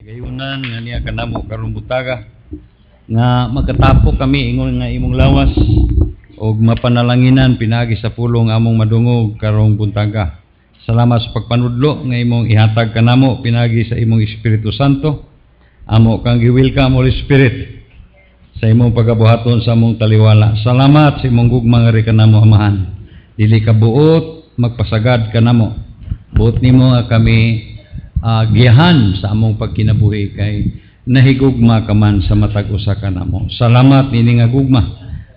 Gayunan nga niya kanamo karong butaga nga magkatapo kami ingon nga imong lawas og mapanalanginan pinagi sa pulong among madungog karong buntaga. Salamat sa pagpanudlo nga imong ihatag kanamo pinagi sa imong Espiritu Santo. Amo kang gi-welcome Holy Spirit sa imong pagabuhaton sa among taliwala. Salamat sa imong gugma nga kanamo Amahan. Dili ka buot magpasagad kanamo. Buot nimo nga kami giyahan sa among pagkinabuhi kay nahigugma ka man sa matag usa kanamo. Salamat nini nga gugma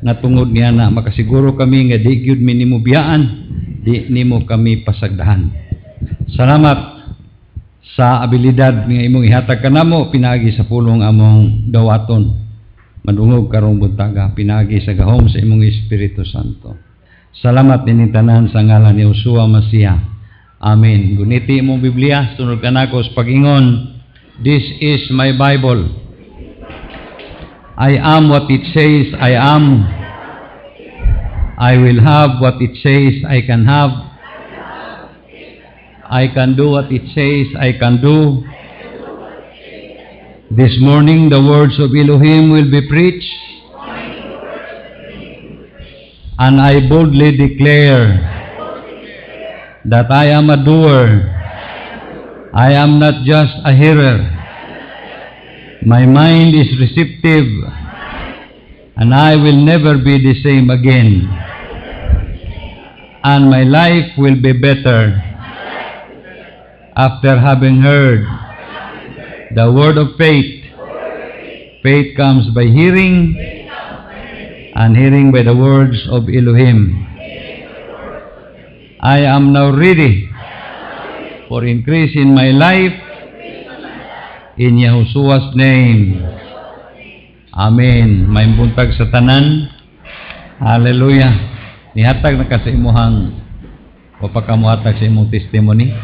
nga tungod niya na makasiguro kami nga di gyud minimo biyaan, di nimo kami pasagdahan. Salamat sa abilidad nga imong ihatag kanamo pinagi sa pulong among dawaton. Madungog karong buntaga pinagi sa gahom sa imong Espiritu Santo. Salamat nini tanan sa ngalan ni Yeshua Masiya. Amen. Guniti mong Biblia, sunod ka na ko sa pag-ingon, this is my Bible. I am what it says I am. I will have what it says I can have. I can do what it says I can do. This morning the words of Elohim will be preached. And I boldly declare that I am a doer. I am not just a hearer. My mind is receptive, and I will never be the same again. And my life will be better after having heard the word of faith. Faith comes by hearing, and hearing by the words of Elohim. I am now ready for increase in my life in Yahushua's name. Amen. May buntag sa tanan. Hallelujah. Nihatag na kasi imuhang wapakamuhatag sa imong testimony.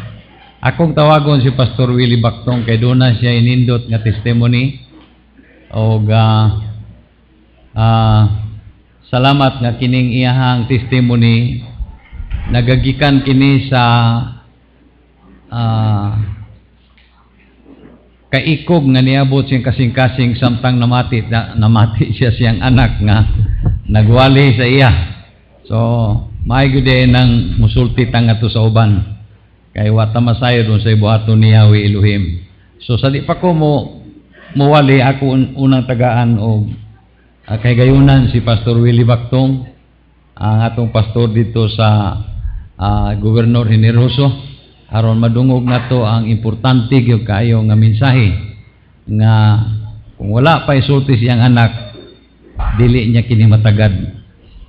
Akong tawagon si Pastor Willie Bactong kay doon na siya inindot nga testimony. O salamat nga kining iyahang testimony nagagikan kini sa kaikog nga niabot siyang kasing-kasing samtang namati siya siyang anak nga nagwali sa iya. So maaygo din nang musulti tang ato sa uban kay wata masayo dun sa ibuhaton ni Yahweh Elohim. So sa di pa ko muwali ako unang tagaan o kay gayunan si Pastor Willie Bactong ang atong pastor dito sa Gobernador Generoso aron madungog nato ang importante gyud kaayo nga mensahe nga kung wala pa isulti siyang anak dili niya kini matagad.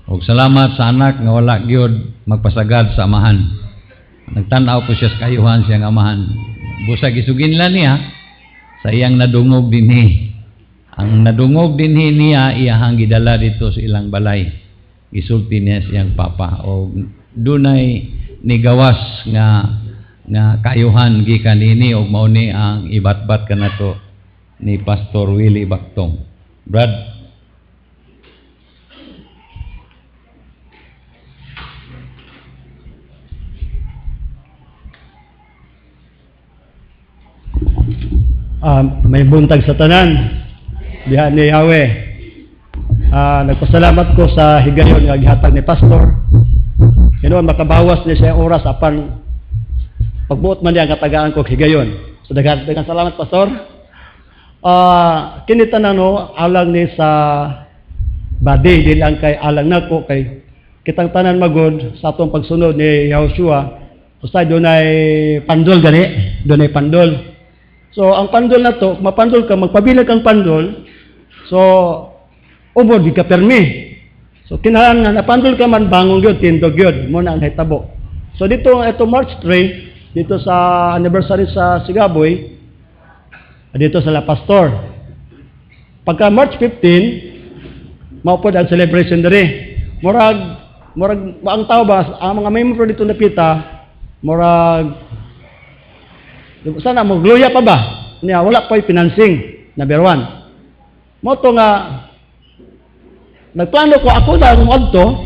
Og salamat sa anak nga wala gyud magpasagad sa amahan. Nagtan-aw po siya sa kayuhan siyang amahan. Busag isuginlan niya sa iyang nadungog dinhi. Ang nadungog dinhi niya iyahang gidala dito sa ilang balay. Isulti niya siyang papa o dunay nigawas nga kayuhan gikan ini og mao ni ang ibatbat kanato ni Pastor Willie Bactong. Brad, may buntag sa tanan diha ni Yahweh. Nagpasalamat ko sa higayon nga gihatag ni Pastor. Ganoon makabawas niya siya oras apan pagbuot man niya nga tagaan ko higayon. So daghang salamat Pastor. Kini tanan alang ni sa body dili lang kay alang nako kay kitang tanan magod sa atong pagsunod ni Yahushua. Usa dunay pandol gani, dunay pandol. So ang pandol na to, mapandol ka magpabilag kang pandol. So ubod di ka permi. So kinahanglan nga napandol ka man bangon gyud tindog gyud mo na ang hitabo. So dito March 3 dito sa anniversary sa Sigaboy dito sa La Pastor. Pagka March 15 mao pod ang celebration diri. Murag ang tao ba ang mga membro dito napita murag sana mo gloria pa ba? Niya wala pa financing number 1. Mo to nga nagplano ko ako dahil umadto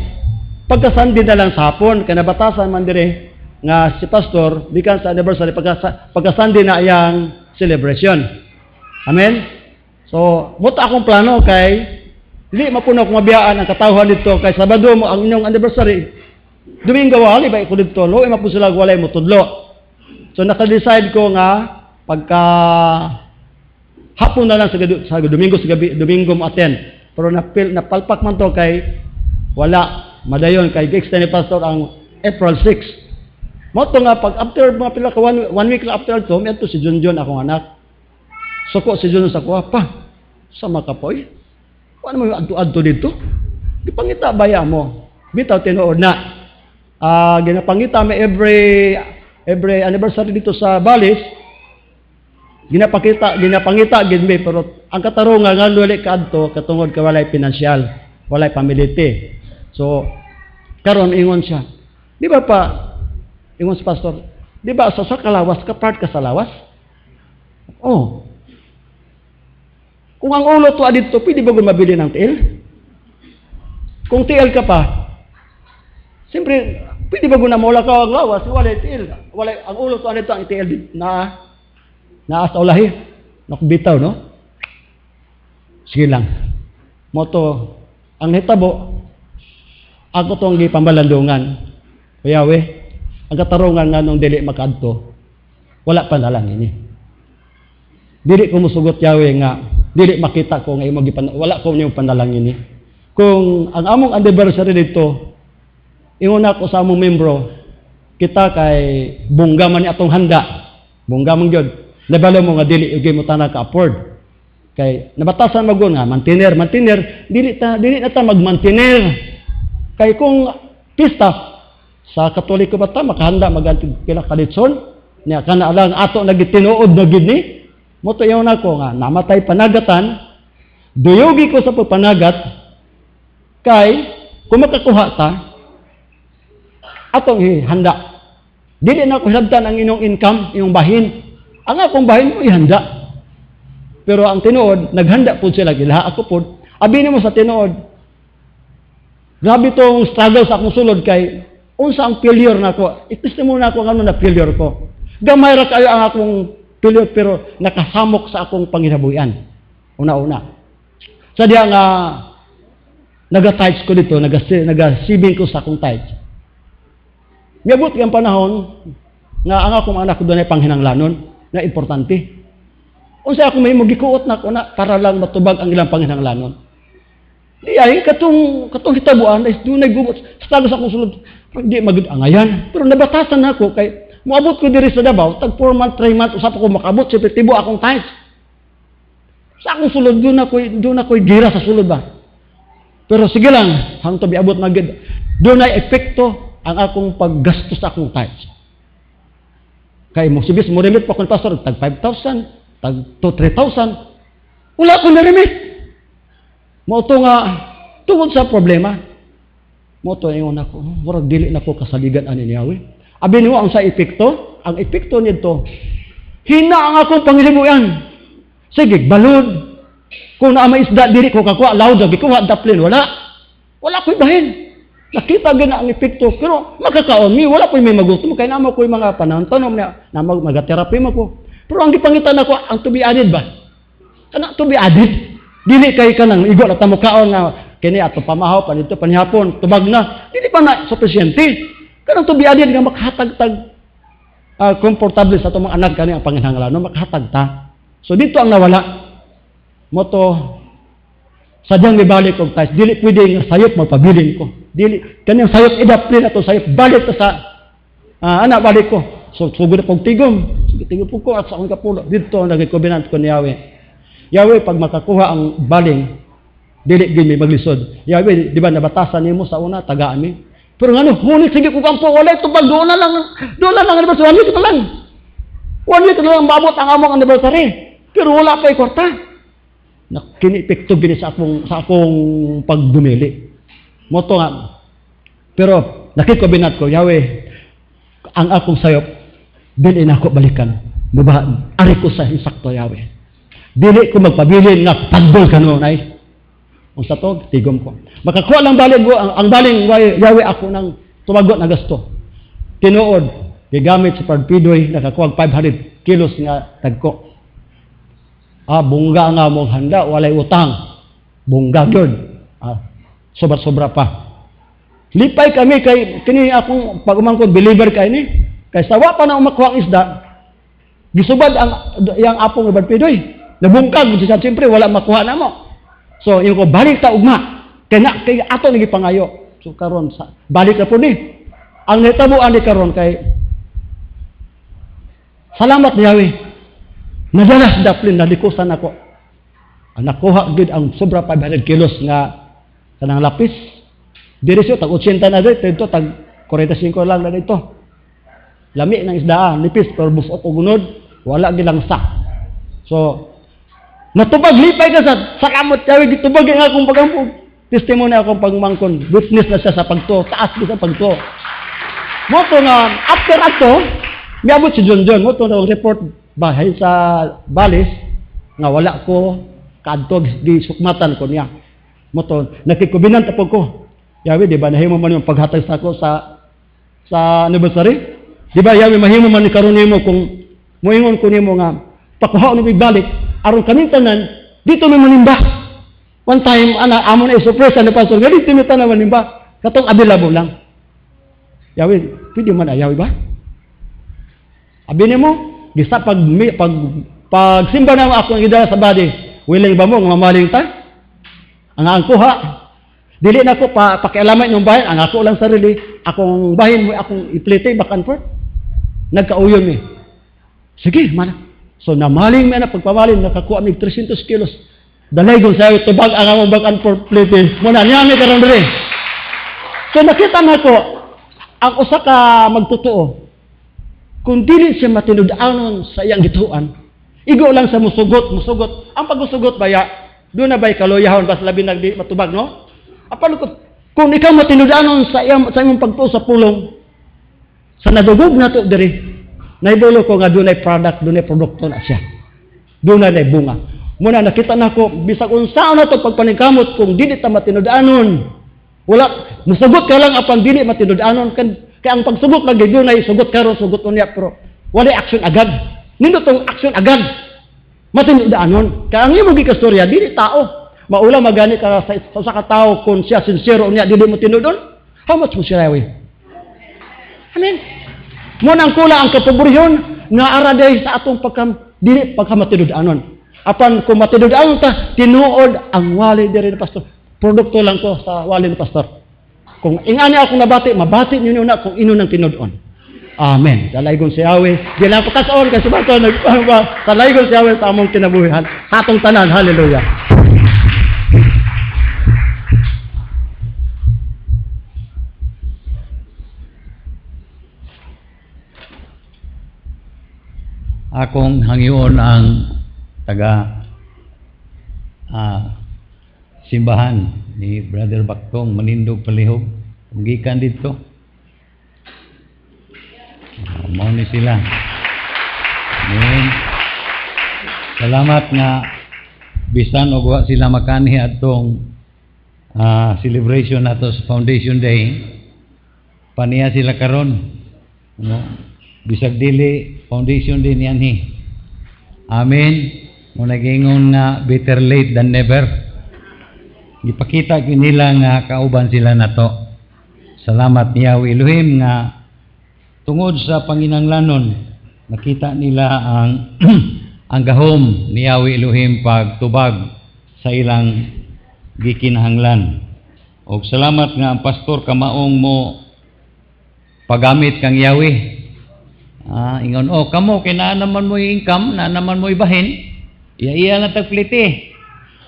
pagka-Sunday na lang sa hapon kaya nabatasan man dire nga si Pastor bikan sa anniversary pagka-Sunday na iyang celebration. Amen? So, muta akong plano kay hindi mapuno kong mabiyaan ang katawhan dito kay Sabado mo ang inyong anniversary. Domingo wali ba ko dito, lo mapo sila walay mo tudlo. So naka-decide ko nga pagka hapon na lang sa Domingo sa gabi, Domingo mo attend. Pero napalpak man to kay wala madayon kay extend ni pastor ang April 6. Mo to nga pag after mga pila ka one week lang after to, may to si Junjun akong anak. Suko si Junjun sa kuha pa. Sama ka po eh. Ano mo yung adto dito? Gipangita baya mo. Bitaw tinuod na. Ginapangita may every anniversary dito sa Balis. Ginapangita gidmi pero ang katarungan nga dili kadto katungod ka walay financial, walay pamiliti. So karon ingon siya. Di ba pa ingon si pastor? Di ba sa kalawas ka part ka sa lawas? Oh. Kung ang ulo to adito, pwede ba mabili ng tiil? Kung tiil ka pa, siyempre, pwede ba na mula ka ang lawas? Walay tiil. Walay, ang ulo to adito ang tiil na sa ulahi. Nakubitaw, no? Sige lang. Moto, ang hitabo, ako tong gipambalandungan. Kuyawe, ang katarungan nga nung dili makadto, wala pa na lang ini. Dili ko musugot Yawe nga, dili makita ko nga wala ko niyong panalangin ni. Kung ang among anniversary dito, ingon ako sa among membro, kita kay bungga man ni atong handa. Bungga man gyud. Nabalo mo nga dili ugay mo tanan ka afford. Kay nabatasan magun nga mantener, dili na ta magmantener. Kay kung pista sa Katoliko ba ta makahanda maganti pila ka litson, niya kana lang ato nagitinuod na gid ni. Moto yaw na ko nga, namatay panagatan, duyugi ko sa pagpanagat, kay, kung makakuha ta, atong ihanda. Dili na ko hilabtan ang inyong income, inyong bahin. Ang akong bahin mo ihanda. Pero ang tinuod, naghanda po sila, gilaha ako po. Abinin mo sa tinuod, grabe tong struggle sa akong sulod kay, unsa ang failure na ko, itistimony na ako ang ano na failure ko. Gamay ra kayo ang akong pero nakasamok sa akong panginabuhian. Una-una. Sa diya nga, naga-tights ko dito, naga-sibing ko sa akong tights. Miyabot ang panahon, nga ang akong anak ko doon ay panghinanglanon, na importante. Unsa ako may magikuot na ko na, para lang matubag ang ilang panghinanglanon. Di ay, katong hitabuan, ay doon ay gumot, sa akong sulod, hindi mag-angayan. Pero nabatasan na ako, kay moabot ko diri sa Davao, tag 4 months, 3 months, usap ako makabot, siyempre tibo akong times. Sa akong sulod, doon ako'y gira sa sulod ba. Pero sige lang, hanggang tabi abot magid, doon ay epekto ang akong paggastos sa akong times. Kaya mo, sibis mo remit pa kung pastor, tag 5,000, tag 3,000, wala ko na-remit. Mo ito nga, tungod sa problema, mo ito yung ako, warag dili na ko kasaligan ani ni Yahweh. Abin mo ang sa epekto, ang epekto nito, hina ang akong pangilibuyan. Sige, balod. Kung na may isda, diri ko kakuha, loud, kuha, daplin, wala. Wala ko'y bahin. Nakita gina ang epekto, pero makakaon mi, wala ko'y may magutom, kaya naman ko'y mga panahon, tanom na mag-therapy mo ko. Pero ang gipangitan ako, ang to be added ba? Kana to be added? Dili kay ka nang igo, at tamukaon na, kini ato pamahaw, panito, panihapon, tubag na, dili pa na sufficiente. Kanang to be added nga makahatag-tag komportable sa itong mga anak kani ang panginhanglan, makahatag ta. So dito ang nawala. Moto, sadyang ibalik ko tayo. Dili pwede nga sayop magpabilin ko. Dili, kanyang sayop idaplin ato sayop. Balik ta sa, anak balik ko. So, sugod na pong tigom. Tigom po ko at sa akong kapulo. Dito ang nagkikobinant ko ni Yahweh. Yahweh, pag makakuha ang baling, dili gini maglisod. Yahweh, di ba nabatasan niyo mo sa una, tagaan mi. Pero nga no, ngunit sige ko kampo, wala ito pag doon na lang anniversary, 1 week na lang. 1 week na lang mabot ang among anniversary. Pero wala pa kwarta. Kinipekto gini sa akong pagdumili. Moto nga. Pero nakikobinat ko, Yahweh, ang akong sayop, dili na ako balikan. Ari ko sa insakto, Yahweh. Dili ko magpabilin nga pagdol ka noon ay. Kung sa to, tigom ko. Makakuha lang baling ko, ang baling Yahweh ako ng tumagot na gasto. Tinuod, gigamit sa Parpidoy, nakakuha 500 kilos nga tagko. Bungga nga mong handa, walay utang. Bungga yun. Sobra-sobra pa. Lipay kami kay kini akong pagumangkon believer kay ni. Kay sawa pa na umakuha ang isda. Gisubad ang yang apong ibad pidoy. Nabungkag siya siyempre wala makuha na mo. So yung ko balik ta ugma. Kay ato nagi pangayo. So karon sa balik na po ni. Ang nitabuan ni karon kay salamat Yahweh. Nadalas daplin nalikusan ako. Nakuha gid ang sobra 500 kilos nga kanang lapis. Diri siya tag 80 na dito tag 45 lang na dito. Lami ng isda, nipis pero busok o gunod, wala gilang sak. So natubag lipay ka sa kamot Yahweh gitubag ang akong pagampog. Testimony akong pagmangkon, witness na siya sa pagto, taas ko sa pagto. Moto nga after ato, miabot si John, moto na report bahay sa Balis nga wala ko kadto di sukmatan ko niya. Moto nakikubinan tapos ko. Yahweh, di ba nahimo man yung paghatag sa ako sa anniversary? Di ba Yahweh mahimo man ni karon nimo kung moingon ko nimo nga pakuha ni balik aron kaming tanan dito mi manimba. One time amo na i-surprise ni pastor gali dito mi tanan manimba. Katong available lang. Yahweh, pwede man Yahweh ba? Abi nimo gisa pag simba na ako ang idala sa body, willing ba mo nga mamaling ta? Ang angkuha dili na ko pakialaman yung bahin, ang ako lang sarili, akong bahin mo, akong iplite, back and forth. Nagkauyon mi. Sige, mana. So, namaling mi na, pagpamaling, nakakuha mi 300 kilos. Dalay kong sa'yo, tubag ang among back and forth plite. Muna, niya mi karon diri. So, nakita na ko, ang usa ka magtotoo, kung dili siya matinud-anon sa iyang gituan, igo lang sa musugot. Ang pagmusugot baya, doon na ba'y kaluyahon, bas labi nagdi matubag, no? Kung ikaw matinudanon sa imong pagtuo sa pulong, sa nadugog na ito diri, naibulo ko nga doon ay product, doon ay produkto na siya. Doon na bunga. Muna nakita na ko, bisag unsaon na ito pagpaningkamot kung dili ta matinudanon. Wala, musugot ka lang apang dili matinudanon. Kaya ang pagsugot lagi doon ay sugot karon sugot unya, pero wala action agad. Nino tong action agad. Matinudanon. Kaya ang imo gikastorya, dili tao. Maula magani ka sa katao kung siya sincero niya dili mo tinudon. How much mo siya Yahweh? Amen. Muna ang kula ang kapaborihon nga araday sa atong dili pagkamatinud-anon. Apan kung matinud-anon ta, tinuod ang wali diri ni pastor. Produkto lang ko sa wali ni pastor. Kung ingani ako nabati, mabati ninyo na kung ino nang tinud-on. Amen. Dalaygon si Yahweh. Di lang pagkasaon kasi bato dalaygon si Yahweh sa among kinabuhian. Sa atong tanan. Hallelujah. Akong hangyoon ang taga simbahan ni Brother Baktong Manindog Palihog. Gikan dito. Mao ni sila. Amen. Salamat nga bisan og wa sila makani atong celebration nato sa Foundation Day. Paniya sila karon. No? Bisag dili Foundation Day niyan hi. Amen. Mo nagingon nga better late than never. Ipakita nila nga kauban sila nato. Salamat ni Yahweh Elohim nga tungod sa panginanglanon nakita nila ang ang gahom ni Yahweh Elohim pagtubag sa ilang gikinahanglan. Og salamat nga ang pastor kamaong mo pagamit kang Yahweh. Ingon, kamo, kaya na naman mo yung income, na naman mo ibahin, iya na tagpliti.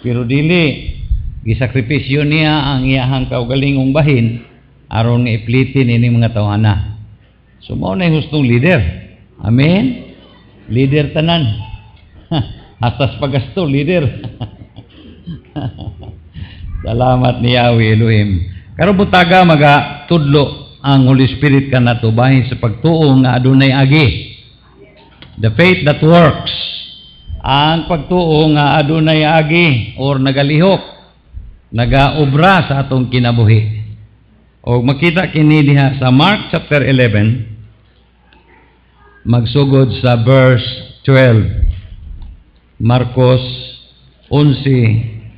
Pero dili, gisakripisyo niya ang iyahang kaugalingong bahin, aron nga ipliti ni mga tawhana. So, mao na yung hustong leader. Amen? Leader tanan. Hastas pagasto, leader. Salamat ni Yahweh Elohim. Karon butaga magatudlo ang Holy Spirit ka nato bahin sa pagtuo nga adunay agi. The faith that works. Ang pagtuo nga adunay agi or nagalihok, nagaobra sa atong kinabuhi. O makita kini diha sa Mark chapter 11, magsugod sa verse 12. Marcos 11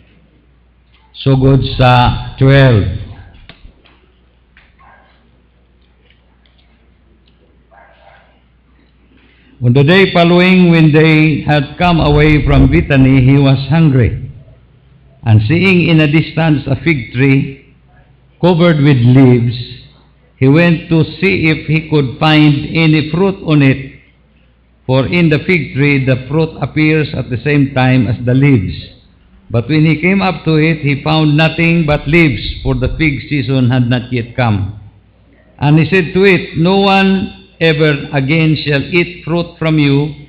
sugod sa 12. On the day following, when they had come away from Bethany, he was hungry. And seeing in a distance a fig tree covered with leaves, he went to see if he could find any fruit on it. For in the fig tree the fruit appears at the same time as the leaves. But when he came up to it, he found nothing but leaves, for the fig season had not yet come. And he said to it, "No one ever again shall eat fruit from you."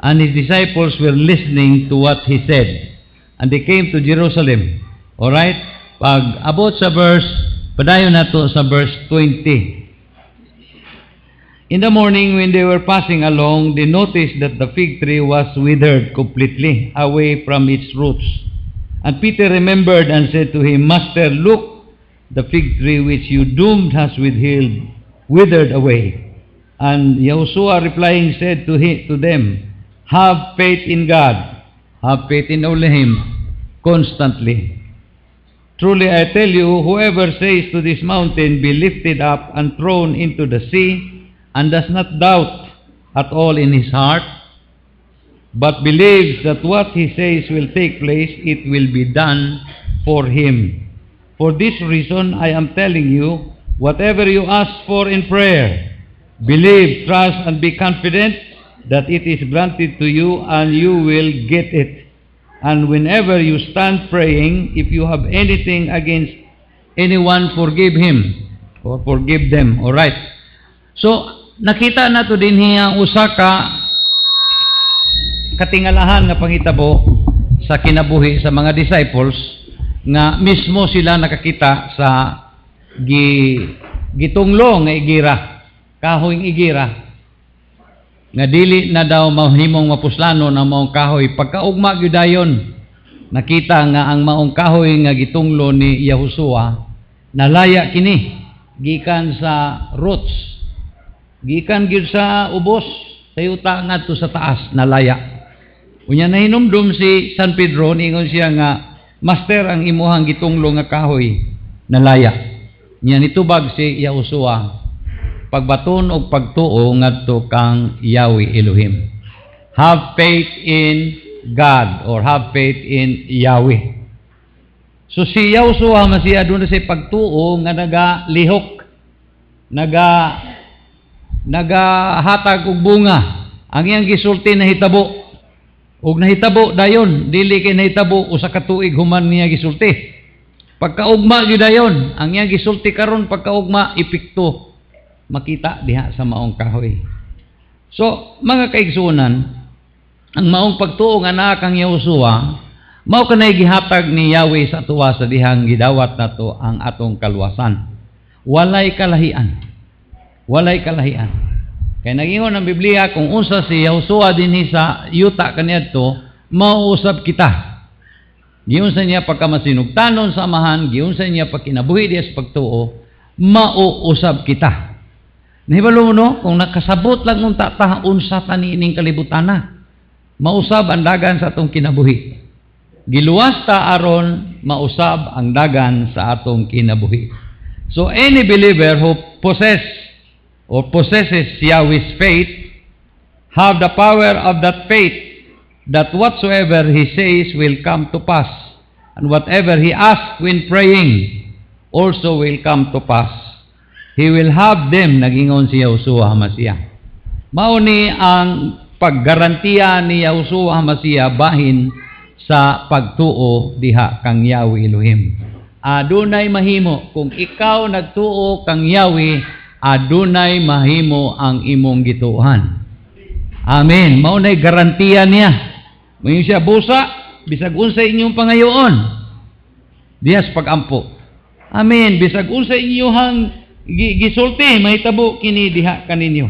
And his disciples were listening to what he said. And they came to Jerusalem. Alright? Pag abot sa verse, padayon na to sa verse 20. In the morning when they were passing along, they noticed that the fig tree was withered completely away from its roots. And Peter remembered and said to him, "Master, look, the fig tree which you doomed has withered away." And Yahushua replying said to them, "Have faith in God." Have faith in Elohim constantly. "Truly I tell you, whoever says to this mountain, 'Be lifted up and thrown into the sea,' and does not doubt at all in his heart, but believes that what he says will take place, it will be done for him. For this reason I am telling you, whatever you ask for in prayer, believe, trust, and be confident that it is granted to you, and you will get it. And whenever you stand praying, if you have anything against anyone, forgive him or forgive them." Alright. So, nakita na to din ang usa ka katingalahan na pangitabo sa kinabuhi sa mga disciples nga mismo sila nakakita sa gitunglo nga igira, kahoy igira, nga dili na daw mahimong mapuslano ng maong kahoy. Pagkaugma gyud dayon, nakita nga ang maong kahoy nga gitunglo ni Yahushua nalaya kini gikan sa roots, gikan gyud sa ubos, sa yuta ngadto sa taas nalaya. Unya nahinumdum si San Pedro, ningon siya nga, "Master, ang imuhang gitunglo nga kahoy nalaya." Nya nitubag si Yahushua, pagbaton og pagtuo ngadto kang Yahweh Elohim. Have faith in God or have faith in Yahweh. So si Yahushua Masiya doon na sa pagtuo nga nagalihok, nagahatag og bunga. Ang iyang gisulti na hitabo. Og nahitabo dayon, dili kay nahitabo usa ka tuig human niya gisulti. Pagkaugma gyud dayon, ang iyang gisulti karon pagkaugma epekto makita diha sa maong kahoy. So, mga kaigsunan, ang maong pagtuo nga naa kang Yahushua, mao kanay gihatag ni Yahweh sa tuwa sa dihang gidawat nato ang atong kaluwasan. Walay kalahian. Walay kalahian. Kaya nagingon ang Biblia, kung unsa si Yahushua dinhi sa yuta kaniadto, mauusab kita. Giunsa niya pagkamasinugtanon sa amahan, giunsa niya pagkinabuhi diya sa pagtuo, mauusab kita. Nahibalo mo no, kung nakasabot lang unta ta unsa tanining kalibutan na, mausab ang dagan sa atong kinabuhi. Giluwas ta aron mausab ang dagan sa atong kinabuhi. So any believer who possesses Yahweh's faith have the power of that faith, that whatsoever he says will come to pass, and whatever he asks when praying also will come to pass. He will have them, nagingon si Yahushua HaMashiach. Mao ni ang paggarantiya ni Yahushua HaMashiach bahin sa pagtuo diha kang Yahweh Elohim. Adunay mahimo, kung ikaw nagtuo kang Yahweh, adunay mahimo ang imong gituohan. Amen. Mao nay garantiya niya. Mayon siya busa, bisag unsa inyong pangayoon, dihas pagampo. Amen. Bisag unsa inyong gisulti, mahitabo kini diha kaninyo.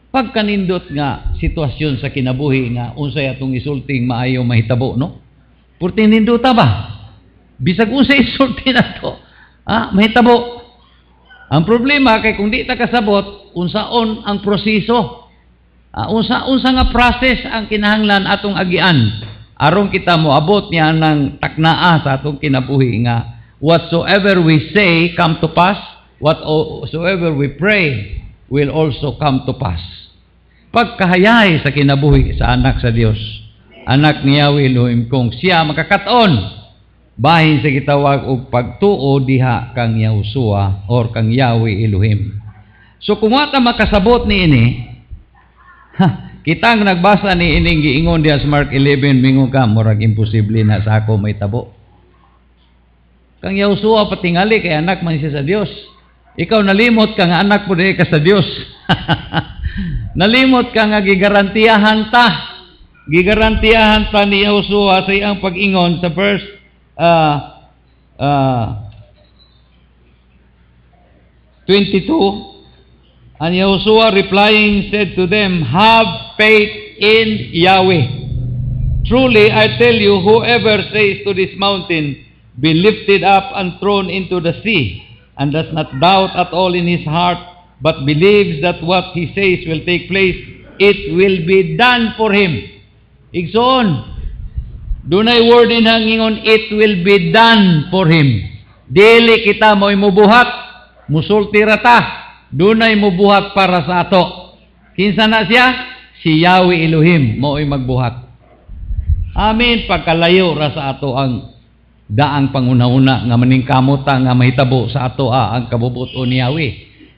Pag kanindot nga sitwasyon sa kinabuhi nga unsay atong isulting maayo mahitabo, no? Purti nindota ba? Bisag unsay isulti nato, mahitabo. Ang problema kay kung di ta kasabot unsaon ang proseso. Unsa nga process ang kinahanglan atong agian aron kita moabot niya ng taknaa sa atong kinabuhi nga whatsoever we say come to pass, whatsoever we pray will also come to pass. Pagkahayay sa kinabuhi sa anak sa Dios, anak ni Yahweh Elohim, kung siya makakaton bahin sa gitawag og pagtuo diha kang Yahushua or kang Yahweh Elohim. So kung wata makasabot ni ini, kitang nagbasa ni ining giingon diha sa Mark 11, mingon ka murag imposible na sa ako may tabo. Kang Yahushua patingali kay anak man siya sa Dios. Ikaw nalimot ka nga anak mo di ka sa Dios. Nalimot ka nga gigarantiyahan ta. Gigarantiyahan ta ni Yahushua sa iyang pag-ingon sa verse 22. And Yahushua replying said to them, have faith in Yahweh. Truly I tell you, whoever says to this mountain, be lifted up and thrown into the sea, and does not doubt at all in his heart, but believes that what he says will take place, it will be done for him. Igsoon, dunay word in hangingon, it will be done for him. Dili kita mo'y mubuhat, musulti rata, dunay mubuhat para sa ato. Kinsa na siya? Si Yahweh Elohim mo'y magbuhat. Amin, pagkalayo ra sa ato ang daang panguna-una nga maningkamuta nga mahitabo sa ato ang kabubuton ni Yahweh.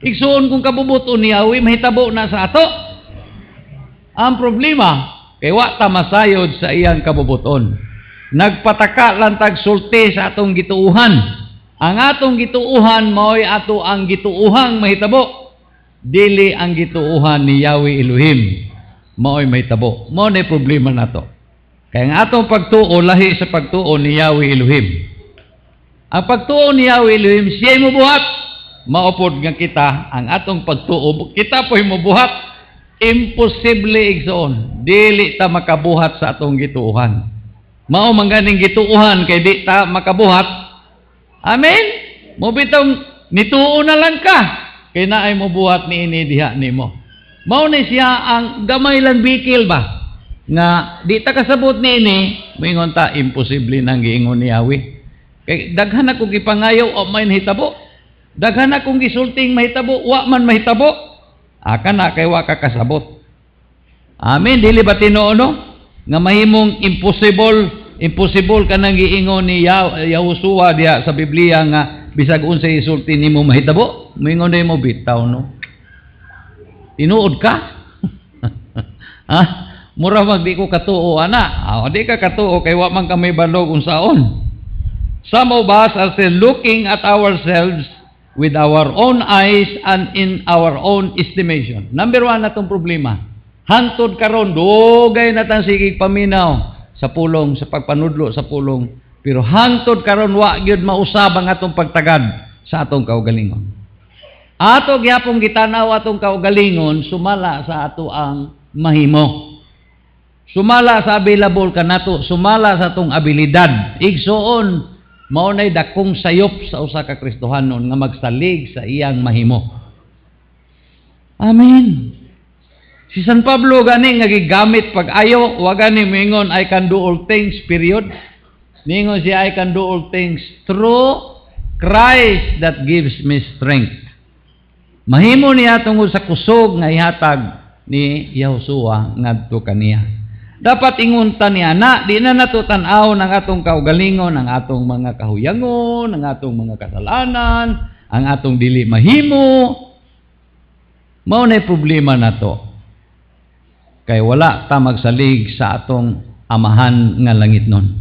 Igsuon kung kabubuton ni Yahweh mahitabo na sa ato. Ang problema kay wa ta masayod sa iyang kabubuton. Nagpataka lang tag sulti sa atong gituuhan. Ang atong gituuhan mao'y ato ang gituuhang mahitabo. Dili ang gituuhan ni Yahweh Elohim mao'y mahitabo. Mao na problema nato. Kaya ang atong pagtuo, lahi sa pagtuo ni Yahweh Elohim. Ang pagtuo ni Yahweh Elohim, siya'y mubuhat. Maupod nga kita, ang atong pagtuo, kita po'y mubuhat. Imposible igsoon. Dili ta makabuhat sa atong gituuhan. Mao mangganing gituuhan, kay di ta makabuhat. Amen? Mubitong, nituo na lang ka. Kaya na ay mubuhat ni ini diha ni mo. Mao ni siya ang gamay lang bikil ba? Nga di ta kasabot ni ini, moingon ta imposible nang giingon ni Yahweh. Kay daghan akong gipangayo o may mahitabo. Daghan akong gisulting mahitabo, wa man mahitabo. Aka na kay wa ka kasabot. Amen, dili ba tinuo no? Nga mahimong impossible kanang giingon ni Yahushua diha sa Biblia nga bisag unsay isulti nimo mahitabo. Moingon day mo bitaw no. Tinuod ka? Ha? Mura mag di ko katuo ana. Di ka katuo kay wa man kami balog unsaon. Some of us are still looking at ourselves with our own eyes and in our own estimation. Number 1 natong problema. Hantod karon dugay na tang sigig paminaw sa pulong, sa pagpanudlo sa pulong. Pero hantod karon wa gyud mausab ang atong pagtagad sa atong kaugalingon. Ato gyapon gitanaw atong kaugalingon sumala sa ato ang mahimo. Sumala sa available kanato, sumala sa atong abilidad. Igsoon, maunay dakong sayop sa usa ka Kristohanon nga magsalig sa iyang mahimo. Amen. Si San Pablo gani nga gigamit pag-ayo, wa gani mingon I can do all things period. Mingon siya I can do all things through Christ that gives me strength. Mahimo niya tungod sa kusog nga ihatag ni Yahushua ngadto kaniya. Dapat ingunta niya na, di na natutanaw ng atong kaugalingon, ng atong mga kahuyangon, ng atong mga kasalanan, ang atong dili mahimo. Mao na problema na to. Kay wala ta magsalig sa atong amahan nga langit nun.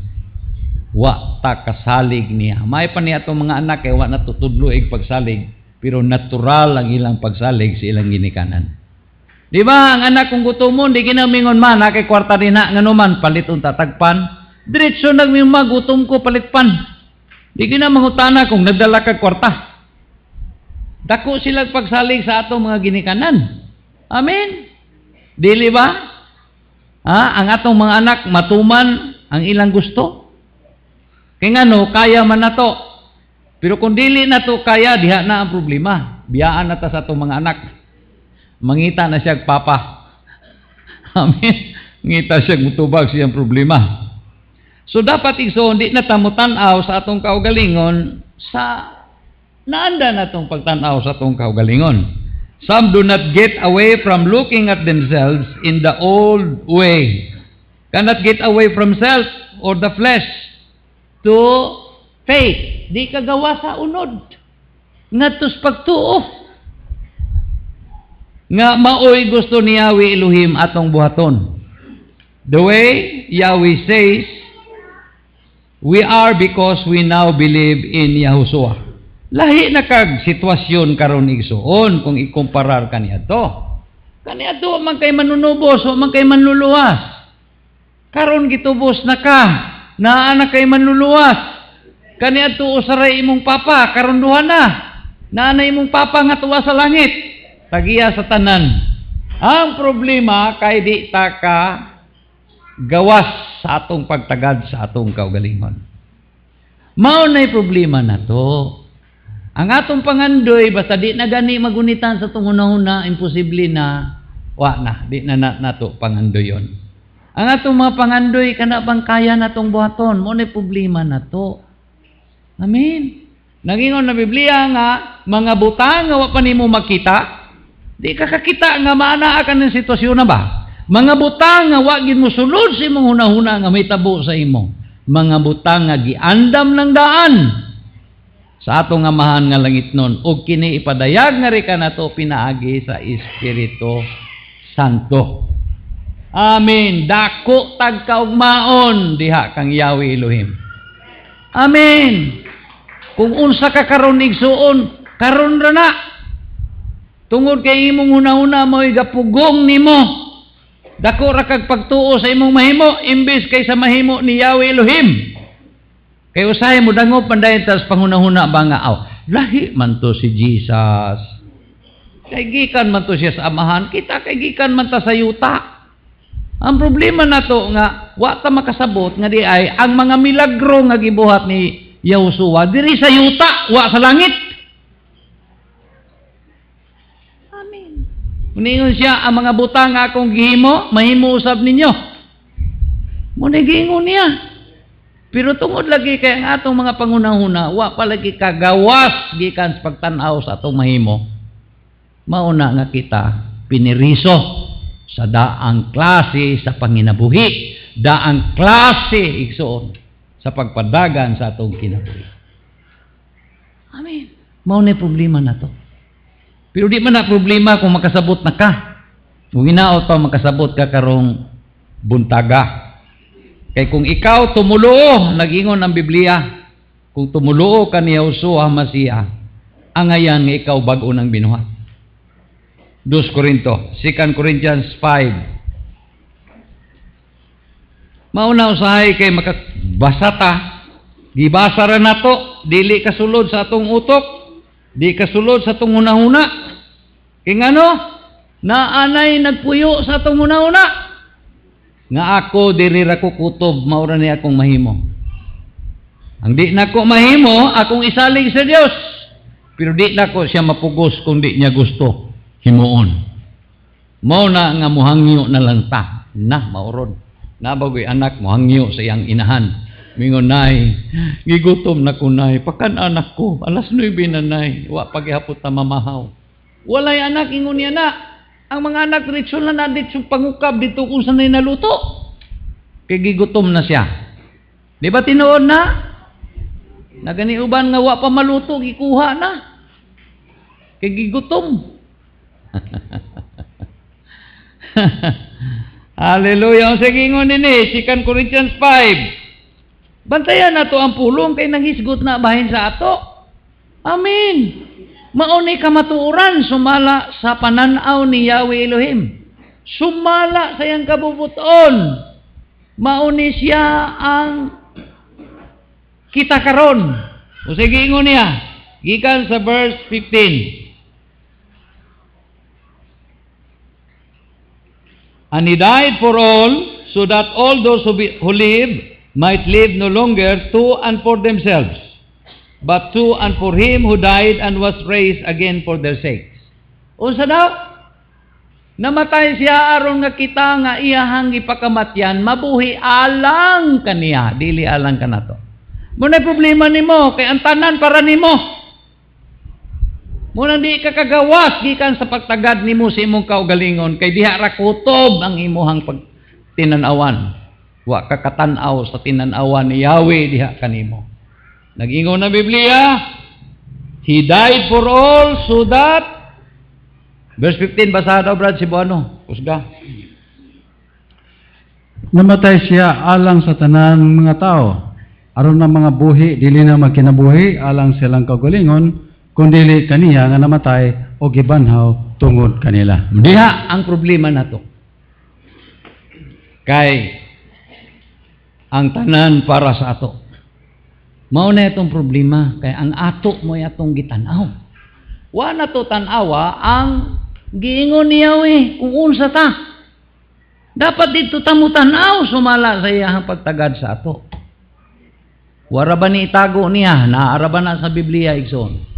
Wa ta kasalig niya. May pa niya atong mga anak, kay wa natutudloig pagsalig, pero natural ang ilang pagsalig sa ilang ginikanan. Di ba, ang anak kong gutomon, di kinamingon man, kay kwarta rin na, nga naman, paliton tatagpan. Diretso nagmima, gutom ko, palitpan. Di kinamangutana kung nagdala ka kwarta. Dako silang pagsalig sa atong mga ginikanan. Amen? Dili ba? Ang atong mga anak, matuman ang ilang gusto. Kaya nga no, kaya man na to. Pero kung dili na to kaya, diha na ang problema. Biyaan na ta sa atong mga anak. Mangita na siya papa. Amen. Ngita siya gutubag siyang problema. So dapat igsoon, di na tamutanaw sa atong kaugalingon sa naanda na itong pagtanaw sa itong kaugalingon. Some do not get away from looking at themselves in the old way. Cannot get away from self or the flesh to faith. Di kagawa sa unod. Ngatos pagtuo. Nga maoy gusto ni Yahweh Elohim atong buhaton. The way Yahweh says, we are because we now believe in Yahushua. Lahi na kag sitwasyon karon igsuon kung ikumparar kaniadto. Kaniadto man kay manunubos o man kay manluluwas. Karon gitubos na ka, naa na kay manluluwas. Kaniadto usaray imong papa, karon duha na. Naa na imong papa nga tuwa sa langit. Tagiya sa tanan. Ang problema kay di ta ka gawas sa atong pagtagad sa atong kaugalingon. Mao nay problema na to. Ang atong pangandoy, basta di na gani magunitan sa itong una-una, imposible na, di na nato pangandoy yon. Ang atong mga pangandoy, kana bang kaya natong buhaton, mo na problema na to. Amen. Nagingon na Biblia nga, mga butang nga wa pa nimo makita, di ka kakita nga maanaa ka ng sitwasyon na ba? Mga butang nga wa gid mo sulod sa imong hunahuna nga may tabo sa imo. Mga butang nga giandam ng daan sa atong amahan nga langit nun, o kini ipadayag nga rin ka na to pinaagi sa Espiritu Santo. Amen. Dako tagkaugmaon diha kang Yahweh Elohim. Amen. Kung unsa ka karon igsuon, karon ra na. Tungod kay imong una-una mo'y gapugong nimo. Dako ra kag pagtuo sa imong mahimo imbes kay sa mahimo ni Yahweh Elohim. Kay usahay mo dango pandayon tas panghuna-huna ba nga lahi man to si Jesus. Kay gikan man to siya sa amahan, kita kay gikan man ta sa yuta. Ang problema nato nga wa ta makasabot nga di ay ang mga milagro nga gibuhat ni Yahushua diri sa yuta, wa sa langit. Amen. Uningon siya, ang mga butang nga akong gihimo, mahimo usab ninyo. Muna giingon niya. Pero tungod lagi kay ang atong mga pangunahuna, wa pa lagi kagawas gikan sa pagtanaw sa atong mahimo. Mauna nga kita piniriso sa daang klase sa panginabuhi, daang klase igsuon sa pagpadagan sa atong kinabuhi. Amen. Mao na problema na to. Pero di man na problema kung makasabot na ka. Kung hinaot pa makasabot ka karong buntaga. Kay kung ikaw tumuluo, nag-ingon ang Biblia, kung tumuluo ka ni Yahushua Masiya, angayan nga ikaw bag-o ng binuhat. 2 Corinthians 5. Mauna usahay kay makabasa ta, gibasa ra nato, dili kasulod sa atong utok, di kasulod sa atong hunahuna. Kay ngano? Naanay nagpuyo sa atong hunahuna. Nga ako diri ra ko kutob, maura ni akong mahimo. Ang di nako mahimo, akong isalig sa Dios. Pero di nako siya mapugos kung di niya gusto himuon. Mao na nga muhangyo na lang ta. Na mauron. Nabagoy anak muhangyo sa iyang inahan. Mingon nay, gigutom na ko nay, pakan anak ko, alas 9 na nay, wa pagihapot ta mamahaw. Walay anak ingon niya na. Ang mga anak ritso na nadit pangukab dito kung sanay naluto. Kay gigutom na siya. Di ba tinuod na? Naganiuban nga wa pa maluto, gikuha na. Kay gigutom. Hallelujah. Ang sagingon nini, 2 Corinthians 5. Bantayan na to ang pulong kay nanghisgot na bahin sa ato. Amen. Mauni kamatuoran sumala sa pananaw ni Yahweh Elohim. Sumala sa iyang kabubuton. Mauni siya ang kita karon. O sige ingon niya. Gikan sa verse 15. And he died for all, so that all those who live might live no longer to and for themselves, but to and for him who died and was raised again for their sakes. Unsa daw? Namatay siya aron nga kita nga iyahang ipakamatyan, mabuhi alang kaniya, dili alang kanato. Muna problema nimo kay ang tanan para nimo. Muna di ka kagawas gikan sa pagtagad nimo sa imong kaugalingon kay diha ra kutob ang imuhang pagtinanawan. Wa ka katanaw sa tinanawan ni Yahweh diha kanimo. Nag-ingon na Biblia, He died for all so that verse 15, basa daw, Brad Cebuano. Kusga. Namatay siya alang sa tanan mga tao. Aron ng mga buhi, dili na magkinabuhi, alang silang kaugalingon, kundili kaniya nga namatay o gibanhaw tungod kanila. Diha ang problema nato. Kay ang tanan para sa ato. Mao na itong problema. Kay ang ato mo atong gitanaw. Wa na to tanawa ang giingon ni Yahweh kung unsa ta. Dapat dito tamutanaw sumala sa iyang pagtagad sa ato. Wara ba ni itago niya? Naara ba na sa Biblia igsoon?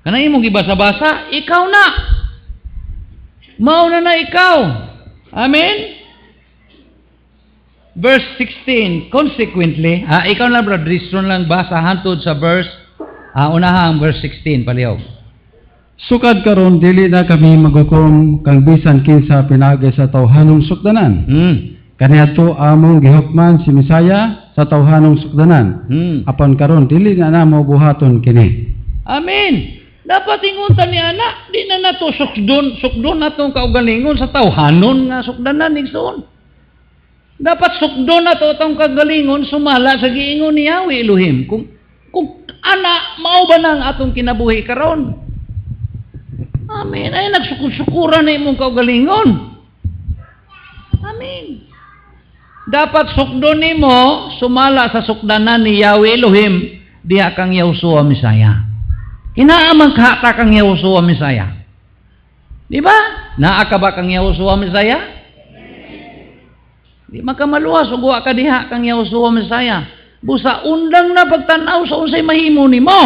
Kanay imong gibasa-basa, ikaw na. Mauna na ikaw. Amen? Verse 16, consequently, ikaw na bro, Driston lang basa hantod sa verse, unahang verse 16, palihog. Sukad karon dili na kami maghukom kang bisan kinsa pinagi sa tawhanong sukdanan. Kaniadto among gihukman si Misaya sa tawhanong sukdanan. Apan karon dili na namo buhaton kini. Amen. Dapat inguntan ni anak, di na nato sukdon natong kaugalingon sa tawhanon nga sukdanan igsoon. Dapat sukdon nato atong kaugalingon sumala sa giingon ni Yahweh Elohim. Kung ana mao ba nang atong kinabuhi karon? Amen. Ay, nagsukur-sukuran na imong kaugalingon. Amen. Dapat sukdon nimo sumala sa sukdanan ni Yahweh Elohim diha kang Yahushua Misaya. Inaamang kahata kang Yahushua Misaya. Di ba? Naa ka ba kang Yahushua Misaya? Di makamaluwas ugwa ka diha kang Yahushua Misaya. Busa undang na pagtanaw sa unsay mahimo nimo.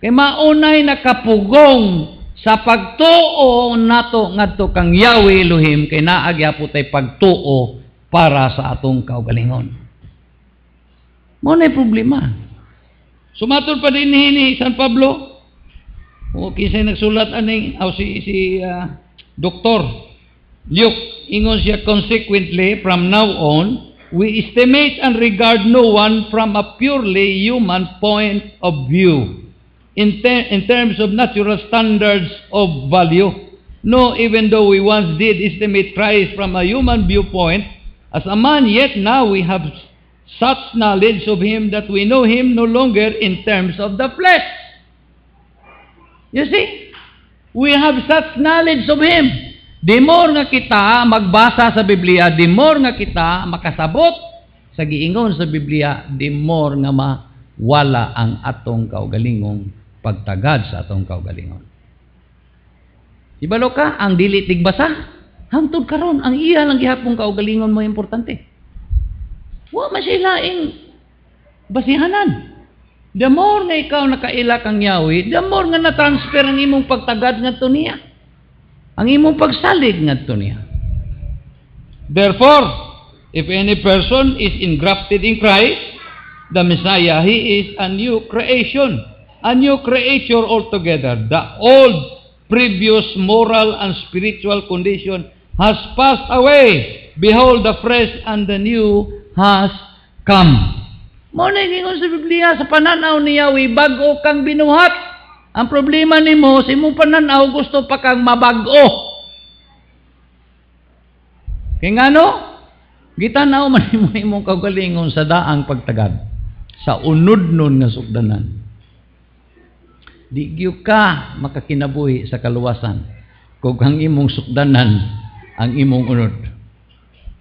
Kay maunay nakapugong sa pagtuo nato ngadto kang Yahweh Elohim kay naa gyapon tay pagtuo para sa atong kaugalingon. Mo na problema. Sumatol pa din ni San Pablo. O kinsay nagsulat aning si Dr. Luke ingon siya consequently from now on we estimate and regard no one from a purely human point of view. In terms of natural standards of value. No, even though we once did estimate Christ from a human viewpoint, as a man, yet now we have such knowledge of Him that we know Him no longer in terms of the flesh. You see? We have such knowledge of Him. The more nga kita magbasa sa Biblia, the more nga kita makasabot sa giingon sa Biblia, the more nga mawala ang atong kaugalingong pagtagad sa atong kaugalingon. Ibalo ka, ang dili tigbasa, hangtod karon ang iya lang gihapon kaugalingon mo importante. Wa masilaing basihanan. The more nga ikaw nakaila kang Yahweh, the more nga na-transfer ang imong pagtagad ngadto niya. Ang imong pagsalig ngadto niya. Therefore, if any person is engrafted in Christ, the Messiah, he is a new creation. A new creature altogether. The old, previous moral and spiritual condition has passed away. Behold, the fresh and the new has come. Mao na gingon sa Biblia sa pananaw ni Yahweh, bago kang binuhat. Ang problema nimo sa imong pananaw gusto pa kang mabago. Kaya ngano? Gitanaw man imong kaugalingon sa daang pagtagad sa unod nun nga sukdanan. Di gyud ka makakinabuhi sa kaluwasan kung ang imong sukdanan ang imong unod.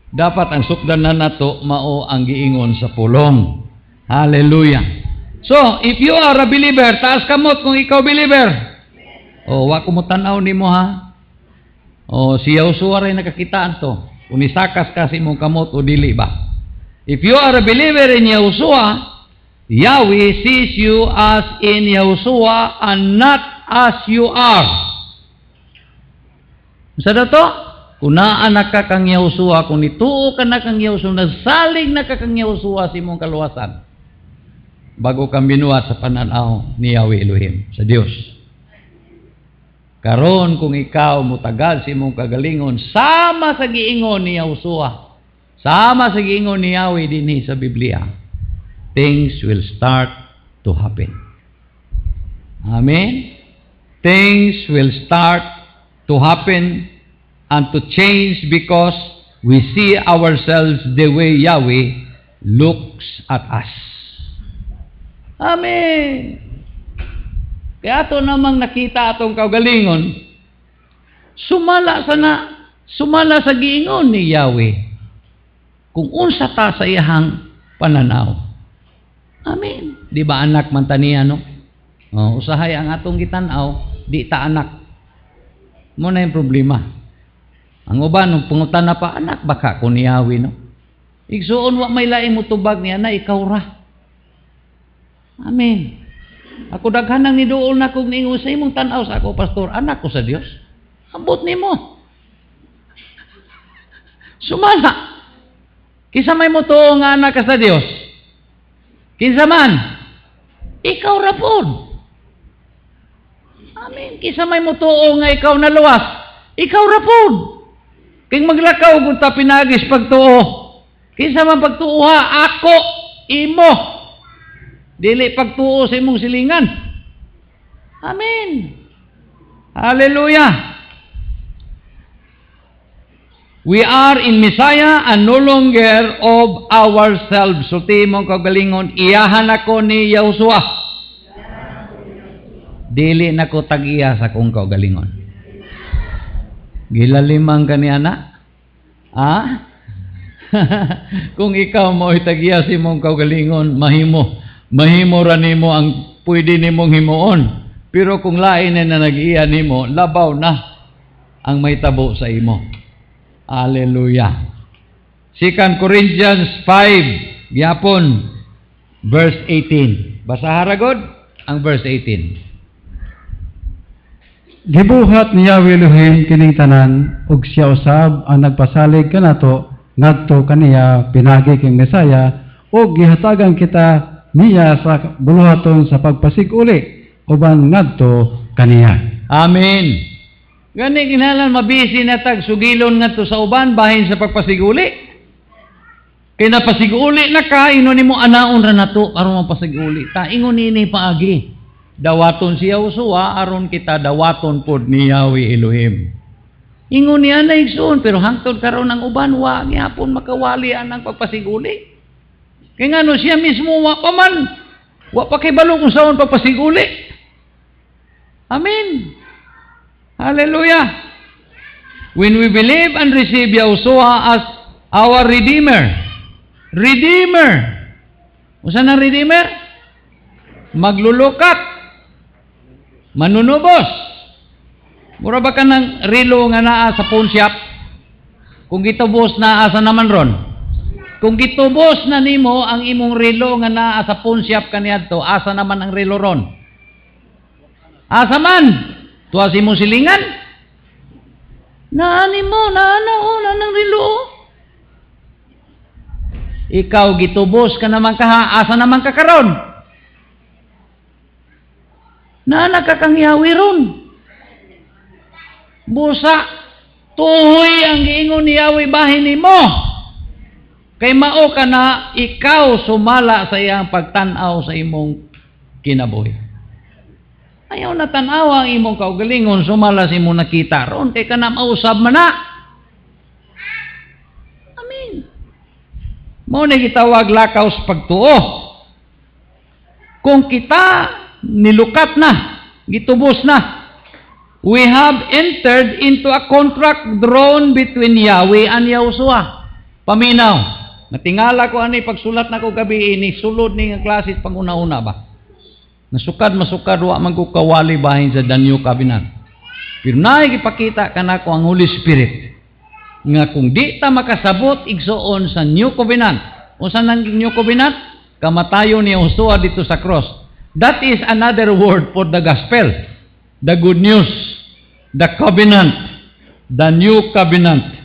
Dapat ang sukdanan nato mao ang giingon sa pulong. Hallelujah. So, if you are a believer, taas kamot kung ikaw believer. O, wa ko mo tanaw nimo ha. O, si Yahushua rin nakakitaan to. Kung isakas ka sa imong kamot o dili ba. If you are a believer in Yahushua, Yahweh sees you as in Yahushua and not as you are. Sa dato, kung naanak ka kang Yahushua, kung nituo ka na kang Yahushua, nasalig na ka kang Yahushua sa imong kaluwasan, bago kang binuhat sa pananaw ni Yahweh Elohim, sa Dios. Karon kung ikaw mutagad sa imong kagalingon, sama sa giingon ni Yahushua, sama sa giingon ni Yahweh dinhi sa Biblia, things will start to happen. Amen? Things will start to happen and to change because we see ourselves the way Yahweh looks at us. Amen. Kaya ito namang nakita atong kaugalingon, sumala sa giingon ni Yahweh kung unsa ta sa iyahang pananaw. Amen. Di ba anak man taniya, no? Usahay ang atong gitanaw, di ta anak. Mo na yung problema. Ang uban, nung pungutan na pa, anak baka ko ni Yahweh, no? Igsuon, wa may laing mutubag niya na ikaw ra. Amen. Ako daghanang niduol na kong ningon sa imong tanaw sa ako, pastor, anak ko sa Dios. Ambot nimo. Sumala. Kisa may mo tuo nga anak ka sa Dios. Kinsa man, ikaw ra pod. Amen. Kisa may mo tuo nga ikaw naluwas, ikaw ra pod. King maglakaw kung ta pinagis pagtuo. Kinsa man pagtuuha, ako, imo. Dili pagtuo sa imong silingan. Amen. Hallelujah. We are in Messiah and no longer of ourselves. So timong kagalingon, iyahan ako ni Yahushua. Dili na ko tag-iya sa kong kagalingon. Gilalimang ka ni anak? Kung ikaw mo itag-iya si mong kagalingon, mahimo ra nimo ang pwede nimong himuon. Pero kung lain na nag-iya nimo, labaw na ang may tabo sa imo. Hallelujah. 2 Corinthians 5, gyapon, verse 18. Basa haragod ang verse 18. Gibuhat ni Yahweh Elohim kining tanan, ug siya usab ang nagpasalig kanato ngadto kaniya pinagi king Mesaya, ug gihatagan kita niya sa buluhaton sa pagpasiguli uban ngadto kaniya. Amen. Gani kinahanglan mabisi na tag sugilon ngadto sa uban bahin sa pagpasiguli. Kay napasiguli na ka, ino nimo anaon ra nato aron mapasiguli. Ta ingon ini paagi. Dawaton si Yahushua aron kita dawaton pod ni Yahweh Elohim. Ingon niya na igsoon pero hangtod karon ang uban wa gyapon makawali ang pagpasiguli. Kay ngano siya mismo wa pa man wa pa kay balo kung saon pagpasiguli. Amen. Hallelujah. When we believe and receive Yahushua as our Redeemer. Usa na Redeemer? Maglulukat. Manunubos. Mura ba ka ng relo nga naa sa pawn shop? Kung gitubos na asa naman ron? Kung gitubos na nimo ang imong relo nga naa sa pawn shop kaniadto, asa naman ang relo ron? Asa man? Tuwa si mo silingan? Naani mo, naanaon ng relo. Ikaw gitubos ka naman kaha, asa naman ka karon? Naana ka kang Yahweh ron. Busa, tuhoy ang giingon ni Yahweh bahin nimo. Kay mao ka na ikaw sumala sa iyang pagtanaw sa imong kinabuhi. Ayaw na tanaw ang imong kaugalingon, sumala sa imong nakita ron, kay ka na mausab man na. Amen. Mao na gitawag lakaw sa pagtuo. Kung kita nilukat na, gitubos na, we have entered into a contract drawn between Yahweh and Yahushua. Paminaw. Natingala ko ani pagsulat na ko gabi ini, sulod ni nga klase panguna-una ba? Masukad, wa man ko kawali bahin sa the New Covenant. Pero naigipakita ka na ko ang Holy Spirit. Nga kung di ta makasabot igsoon sa New Covenant, o sa New Covenant, kamatayon ni Yahushua dito sa cross. That is another word for the gospel. The good news. The covenant. the new covenant.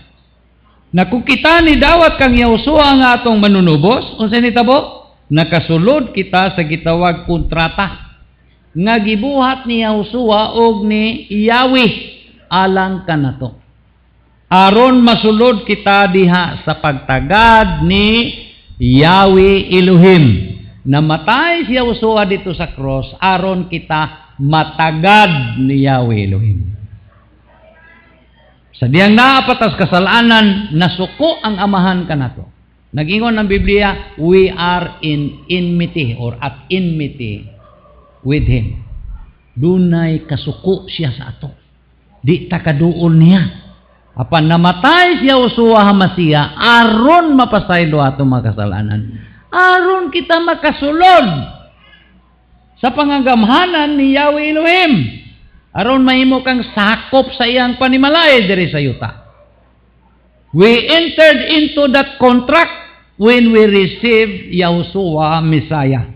Na kung kita ni dawat kang Yahusua nga atong manunubos, unsa ni tabo? Nakasulod kita sa gitawag kontrata nga gibuhat ni Yahusua og ni Yahweh alang kanato. Aron masulod kita diha sa pagtagad ni Yahweh Elohim. Namatay si Yahusua dito sa cross aron kita matagad ni Yahweh Elohim. Sa diyang naapatas kasalanan, nasuko ang amahan kanato. Nag-ingon ng Biblia, we are in enmity or at enmity with Him. Dunay kasuko siya sa ato. Di takaduol niya. Apan namatay siya Yahusua Hamasiya, aron mapasaylo ato mga kasalanan. Aron kita makasulod sa pangagamhanan ni Yahweh Elohim. Aron mahimo kang sakop sa iyang panimalay diri sa yuta. We entered into that contract when we received Yahusua Messiah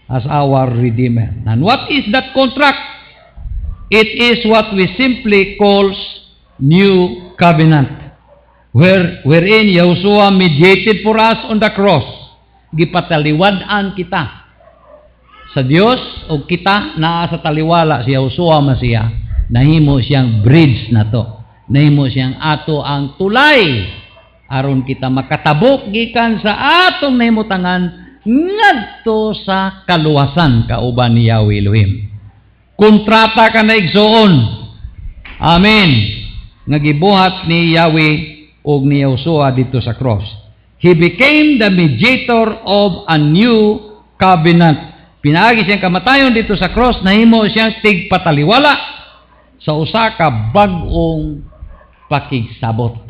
as our Redeemer. And what is that contract? It is what we simply call New Covenant, wherein Yahusua mediated for us on the cross. Gipataliwadan kita sa Dios o kita naa sa taliwala si Yahusua Masiya, nahimo siyang bridge na to. Nahimo siyang ato ang tulay aron kita makatabok gikan sa atong nahimutangan ngadto sa kaluwasan kauban ni Yahweh Elohim. Kontrata ka na igsoon. Amen. Nga gibuhat ni Yahweh og ni Yahusua dito sa cross. He became the mediator of a new covenant. Pinaagi siyang kamatayon dito sa cross, nahimo siyang tigpataliwala sa usa ka bag-ong pakigsabot.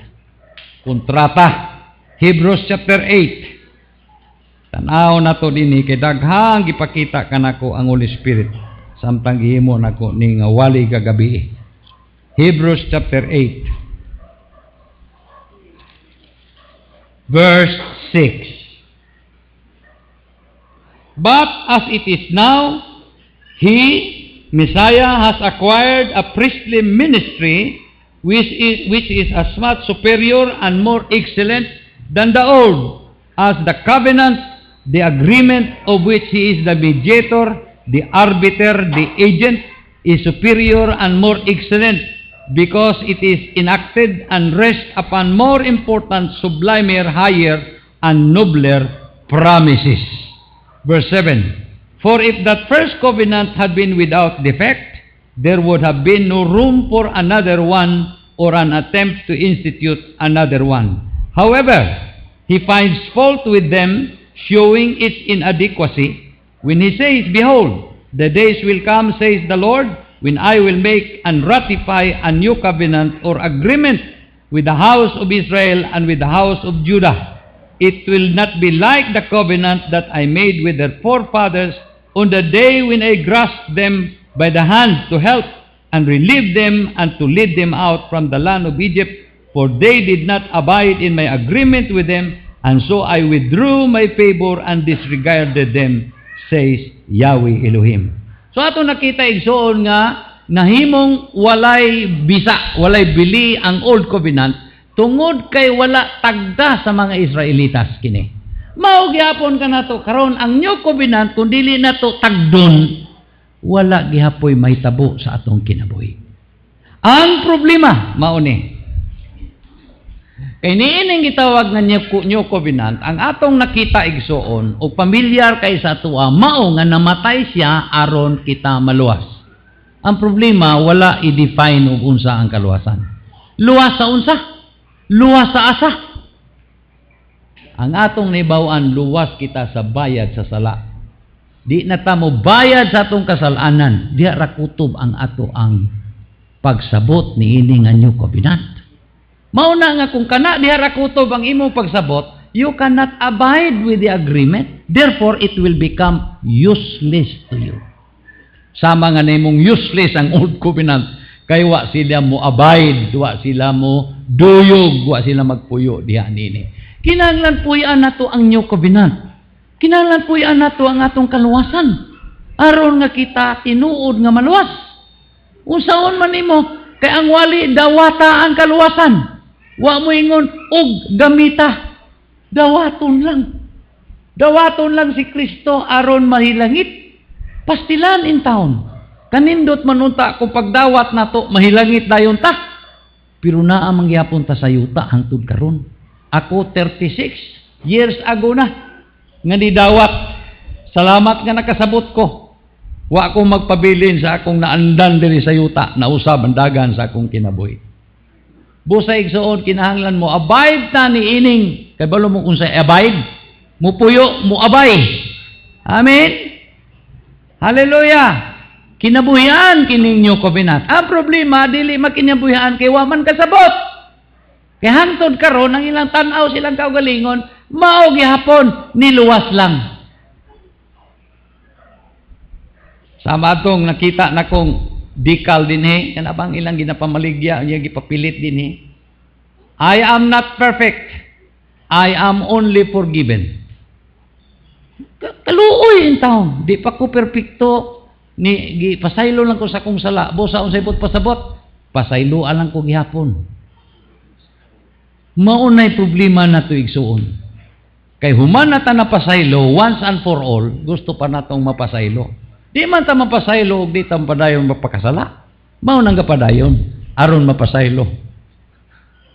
Kontrata. Hebrews chapter 8. Tanaw na to din kay daghang gipakita kanako ang Holy Spirit samtang gihimo nako ning wali kagabi. Hebrews chapter 8. Verse 6. But as it is now, He, Messiah, has acquired a priestly ministry which is as much superior and more excellent than the old, as the covenant, the agreement of which He is the mediator, the arbiter, the agent, is superior and more excellent, because it is enacted and rests upon more important, sublimer, higher, and nobler promises. Verse 7, for if that first covenant had been without defect, there would have been no room for another one or an attempt to institute another one. However, He finds fault with them, showing its inadequacy, when He says, behold, the days will come, says the Lord, when I will make and ratify a new covenant or agreement with the house of Israel and with the house of Judah. It will not be like the covenant that I made with their forefathers on the day when I grasped them by the hand to help and relieve them and to lead them out from the land of Egypt, for they did not abide in my agreement with them, and so I withdrew my favor and disregarded them, says Yahweh Elohim. So ato nakita igsoon nga nahimong walay bisa, walay bili ang old covenant tungod kay wala tagda sa mga Israelitas kini. Mao gihapon ka nato karon ang new covenant kun dili nato tagdon, wala gihapoy mahitabo sa atong kinabuhi. Ang problema mao ni kay niining gitawag nga new covenant, ang atong nakita igsoon o pamilyar kay sa atoa mao nga namatay siya aron kita maluwas. Ang problema wala i-define og unsa ang kaluwasan. Luwas sa unsa? Luwas sa asa? Ang atong nibaw-an, luwas kita sa bayad sa sala. Di na ta mo bayad sa atong kasalanan, diha ra kutob ang ato ang pagsabot niining nga new covenant. Mauna nga kung kana diha ra kutob ang imong pagsabot, you cannot abide with the agreement. Therefore, it will become useless to you. Sama nga nimong useless ang old covenant, kay wa sila mo abide, wa sila mo duyog, wa sila magpuyo diha nini. Kinahanglan puy-an nato ang new covenant. Kinahanglan puy-an nato ang atong kaluwasan. Aron nga kita tinuod nga maluwas. Unsaon man nimo Kay ang wali dawata ang kaluwasan. Wa mo ingon og gamita. Dawaton lang. Dawaton lang si Kristo aron mahilangit. Pastilan in town. Kanindot manunta kung pagdawat nato mahilangit dayon ta. Pero naa mangyapon ta sa yuta hangtod karon. Ako 36 years ago na nga didawat. Salamat nga nakasabot ko. Wa ko magpabilin sa akong naandan diri sa yuta na usab ang dagan sa akong kinabuhi. Busa igsuon kinahanglan mo abide ta ni ining kay balo mo kung sa abide mo puyo mo abay. Amen. Hallelujah. Kinabuhian kining new covenant. Ang problema dili makinabuhian kay wa man kasabot. Kay hangtod karon ang ilang tan-aw silang kaugalingon mao gihapon niluwas lang. Sama atong nakita na kong decal dinhi kanabang ilang ginapamaligya niya gipapilit dinhi. I am not perfect. I am only forgiven. Kaluoy in town. Di pa ko perfecto. Pasaylo lang ko sa kong sala. Busa unsay pud pasabot. Pasayloan lang ko gihapon. Maunay problema na to igsuon. Kay human na ta napasaylo once and for all, gusto pa natong mapasaylo. Di man ta mapasaylo og di ta padayon mapakasala. Mao nang gapadayon aron mapasaylo.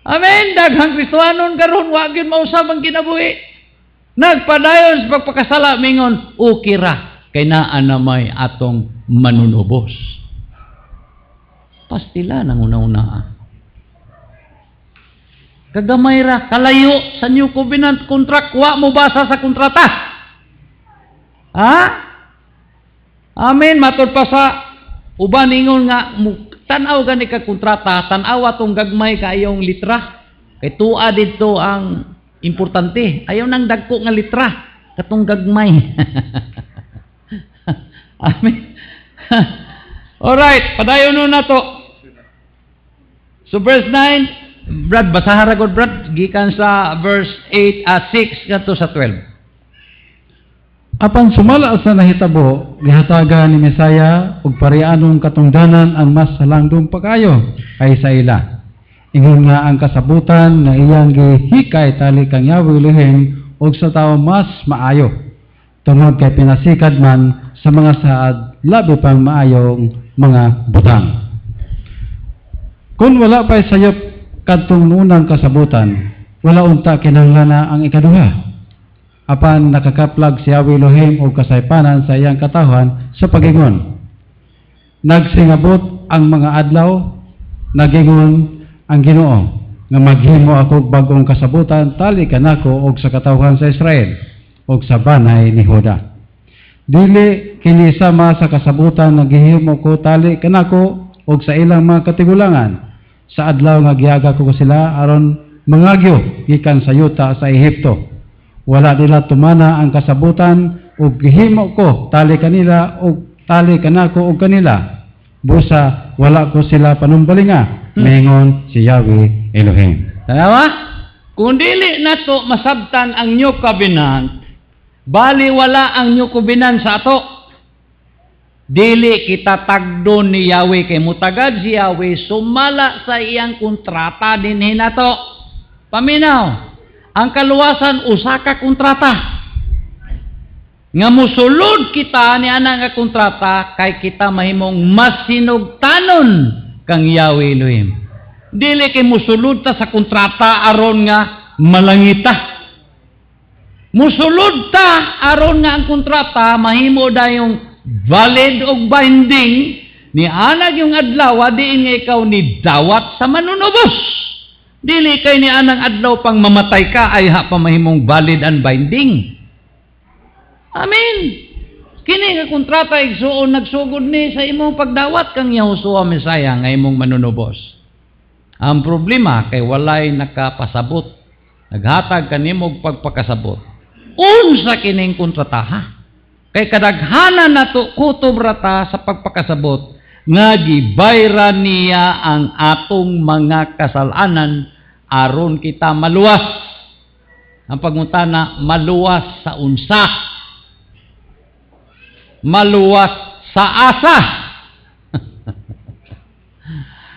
Amen. Daghang Kristohanon karon wa gyud mausab ang kinabuhi. Nagpadayon sa pagpakasala mingon ukira kay naa na may atong manunubos. Pastila nang una-una. Kagamay ra kalayo sa new covenant contract wa mo basa sa kontrata. Ha? Amen. Matod pa sa uban ingon nga tan-aw gani ka kontrata, tan-aw atong gagmay kaayong litra. Kay tua didto ang importante. Ayaw nang dagko nga litra katong gagmay. Amen. Alright, padayon na to. So verse 9, Brad, basahan ra gud Brad, gikan sa verse 8 6 kadto sa 12. Apan sumala sa nahitabo, gihatagan ni Mesaya ug parianong katungdanan ang mas halangdong pagayo kaysa ila. Ingon nga ang kasabutan na iyang gihikay tali kang Yahweh Elohim ug sa tao mas maayo. Tungod kay pinasikad man sa mga saad labi pang maayong mga butang. Kung wala pa'y sayop kadtong unang kasabutan, wala unta kinahanglan ang ikaduha. Apan nakakaplag si Yahweh Elohim o kasaypanan sa iyang katawhan sa pagingon. Nagsingabot ang mga adlaw, nagingon ang Ginoo nga maghimo ako bagong kasabutan tali kanako og sa katawhan sa Israel og sa banay ni Juda. Dili kini sama sa kasabutan nga gihimo ko tali kanako og sa ilang mga katigulangan sa adlaw nga giyaga ko sila aron mangagyo gikan sa yuta sa Ehipto. Wala nila tumana ang kasabutan ug gihimo ko tali kanila ug tali kanako ug kanila. Busa wala ko sila panumbalinga, mingon si Yahweh Elohim. Tanawa? Kung dili nato masabtan ang new covenant, bali wala ang new covenant sa ato. Dili kita tagdon ni Yahweh kay mutagad si Yahweh sumala sa iyang kontrata dinhi nato. Paminaw. Ang kaluwasan usa ka kontrata. Nga musulod kita ni ana nga kontrata kay kita mahimong masinugtanon kang Yahweh Elohim. Dili kay musulod ta sa kontrata aron nga malangita. Musulod ta aron nga ang kontrata mahimo dayong valid og binding ni anag yung adlaw diin nga ikaw ni dawat sa manunubos. Dili kay ni anang adlaw pang mamatay ka ay ha pa mahimong valid and binding. Amen. Kini nga kontrata igsuon nagsugod ni sa imong pagdawat kang Yahushua Mesaya nga imong manunubos. Ang problema kay walay nakapasabot. Naghatag kanimo og pagpakasabot. Unsa kining kontrata ha? Kay kadaghanan nato kutob rata sa pagpakasabot nga gibayran niya ang atong mga kasalanan aron kita maluwas. Ang pagmuntana, maluwas sa unsa? Maluwas sa asa.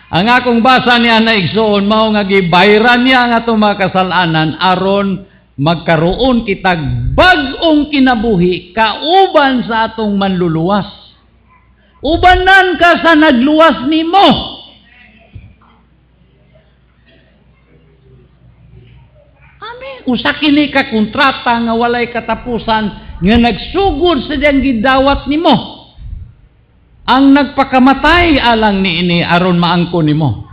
Ang akong basa niya na igsoon, mao nga gibayran niya nga itong mga kasalanan aron magkaroon kitag bag-ong kinabuhi kauban sa atong manluluwas. Ubanan ka sa nagluwas nimo. Amen. Usa kini ka kontrata nga walay katapusan nga nagsugod sa diyang gidawat nimo. Ang nagpakamatay alang niini aron maangko nimo.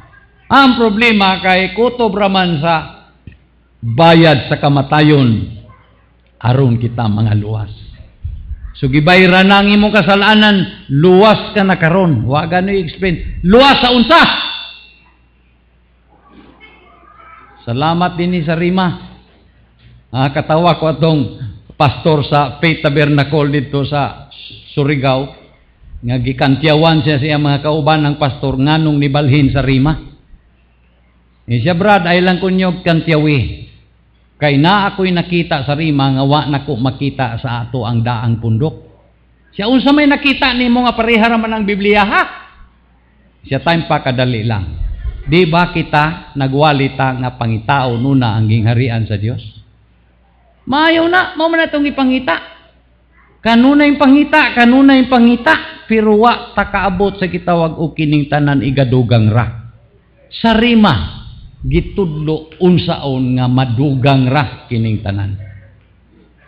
Ang problema kay kutob raman sa bayad sa kamatayon aron kita mga luwas. So gibayran na ang imong kasalanan, luwas ka na karon. Wa gani explain. Luwas sa unsa? Salamat dinhi sa Rima. Katawa ko atong pastor sa Faith Tabernacle dito sa Surigao. Nga gikantyawan siya mga kauban ng pastor nganong nibalhin sa Rima. Siya brad ay lang kunyo kantyawi. Kay na ako'y nakita sa Rima nga wa nako makita sa ato ang daang pundok. Siya unsa may nakita nimo nga pareha raman ang Biblia ha? Siya time pa kadali lang. Di ba kita nagwalita nga pangitao nuna ang gingharian sa Dios? Maayo na mo man atong ipangita. Kanunay pangita, pero wa takaabot sa kitawag o kining tanan igadugang ra. Sa Rima, gitudlo unsaon nga madugang ra kining tanan.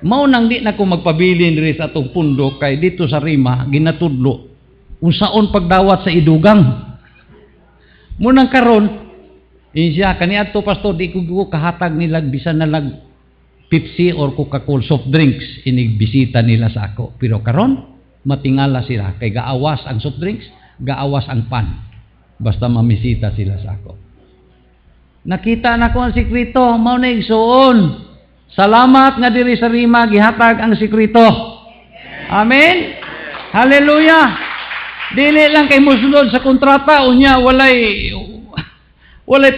Mao nang di na ko magpabilin diri sa atong pundok kay dito sa Rima, ginatudlo unsaon pagdawat sa idugang. Munang karon, insya kaniadto pastor di ko kahatag nila bisan na lag Pepsi or Coca-Cola soft drinks inigbisita nila sa ako. Pero karon matingala sila kay gaawas ang soft drinks, gaawas ang pan. Basta mamisita sila sa ako. Nakita na ko ang sikreto, mao na igsuon. Salamat nga diri sa Rima gihatag ang sikreto. Amen. Hallelujah. Dili lang kay mosunod sa kontrata unya walay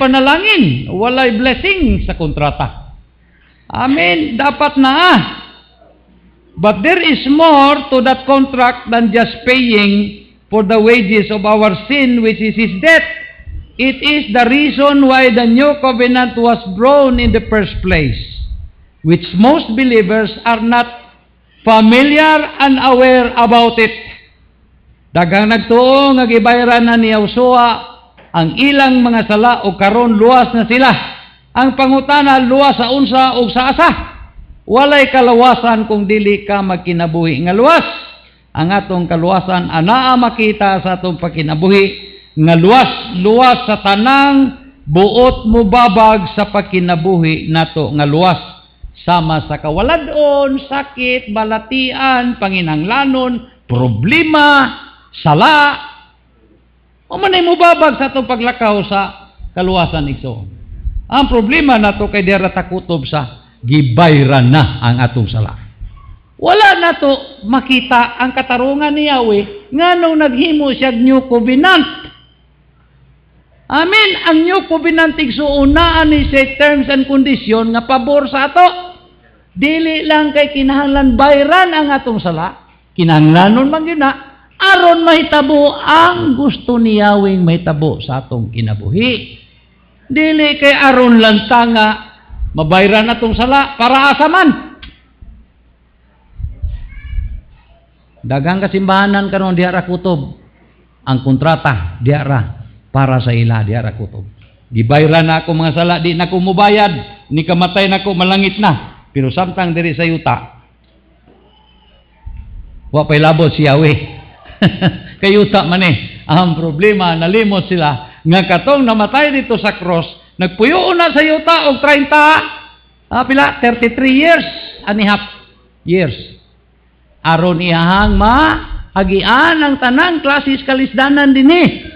panalangin, walay blessing sa kontrata. Amen. Dapat na. But there is more to that contract than just paying for the wages of our sin, which is His death. It is the reason why the new covenant was drawn in the first place, which most believers are not familiar and aware about it. Dagang nagtuo nga gibayran na ni Yosua ang ilang mga sala o karon luwas na sila. Ang pangutana, luwas sa unsa o sa asa. Walay kalawasan kung dili ka magkinabuhi nga luwas. Ang atong kaluwasan anaa makita sa atong pagkinabuhi nga luwas sa tanang buot mo babag sa pagkinabuhi nato nga luwas. Sama sa kawaladon, sakit, balatian, panginanglanon, problema, sala. O manay mo babag sa atong paglakaw sa kaluwasan igsoon. Ang problema nato kay dira takutob sa gibayran na ang atong sala. Wala nato makita ang katarungan ni Yahweh nganong naghimo siya new covenant. Amen. Ang new covenant igsuon naa ni sa terms and condition nga pabor sa ato. Dili lang kay kinahanglan bayran ang atong sala, kinahanglanon man gyud na aron mahitabo ang gusto ni Yahweh mahitabo sa atong kinabuhi. Dili kay aron lang nga mabayran atong sala para asaman. Dagang kasimbahanan karon diara kutob. Ang kontrata diara para sa ila diara kutob. Gibayran na ako mga sala, di na ko mubayad, ni kamatay na ko malangit na. Pero samtang diri sa yuta, wa pay labot si Yahweh. Kay yuta man ang problema nalimot sila nga katong namatay dito sa cross, nagpuyo na sa yuta og 33 years and a half years. Aron iyahang maagian ang tanang klases kalisdanan dinhi.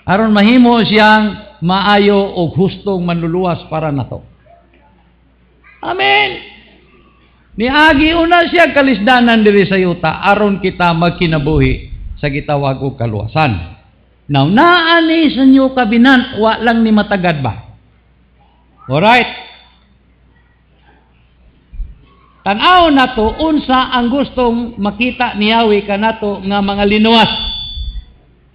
Aron mahimo siyang maayo og hustong manluluwas para nato. Amen. Niagi una siya kalisdanan diri sa yuta aron kita magkinabuhi sa gitawag og kaluwasan. Now, naani sa new covenant, wa lang ni matagad ba? Alright. Tanaw na to, unsa ang gustong makita ni Yahweh kanato nga mga linuwas.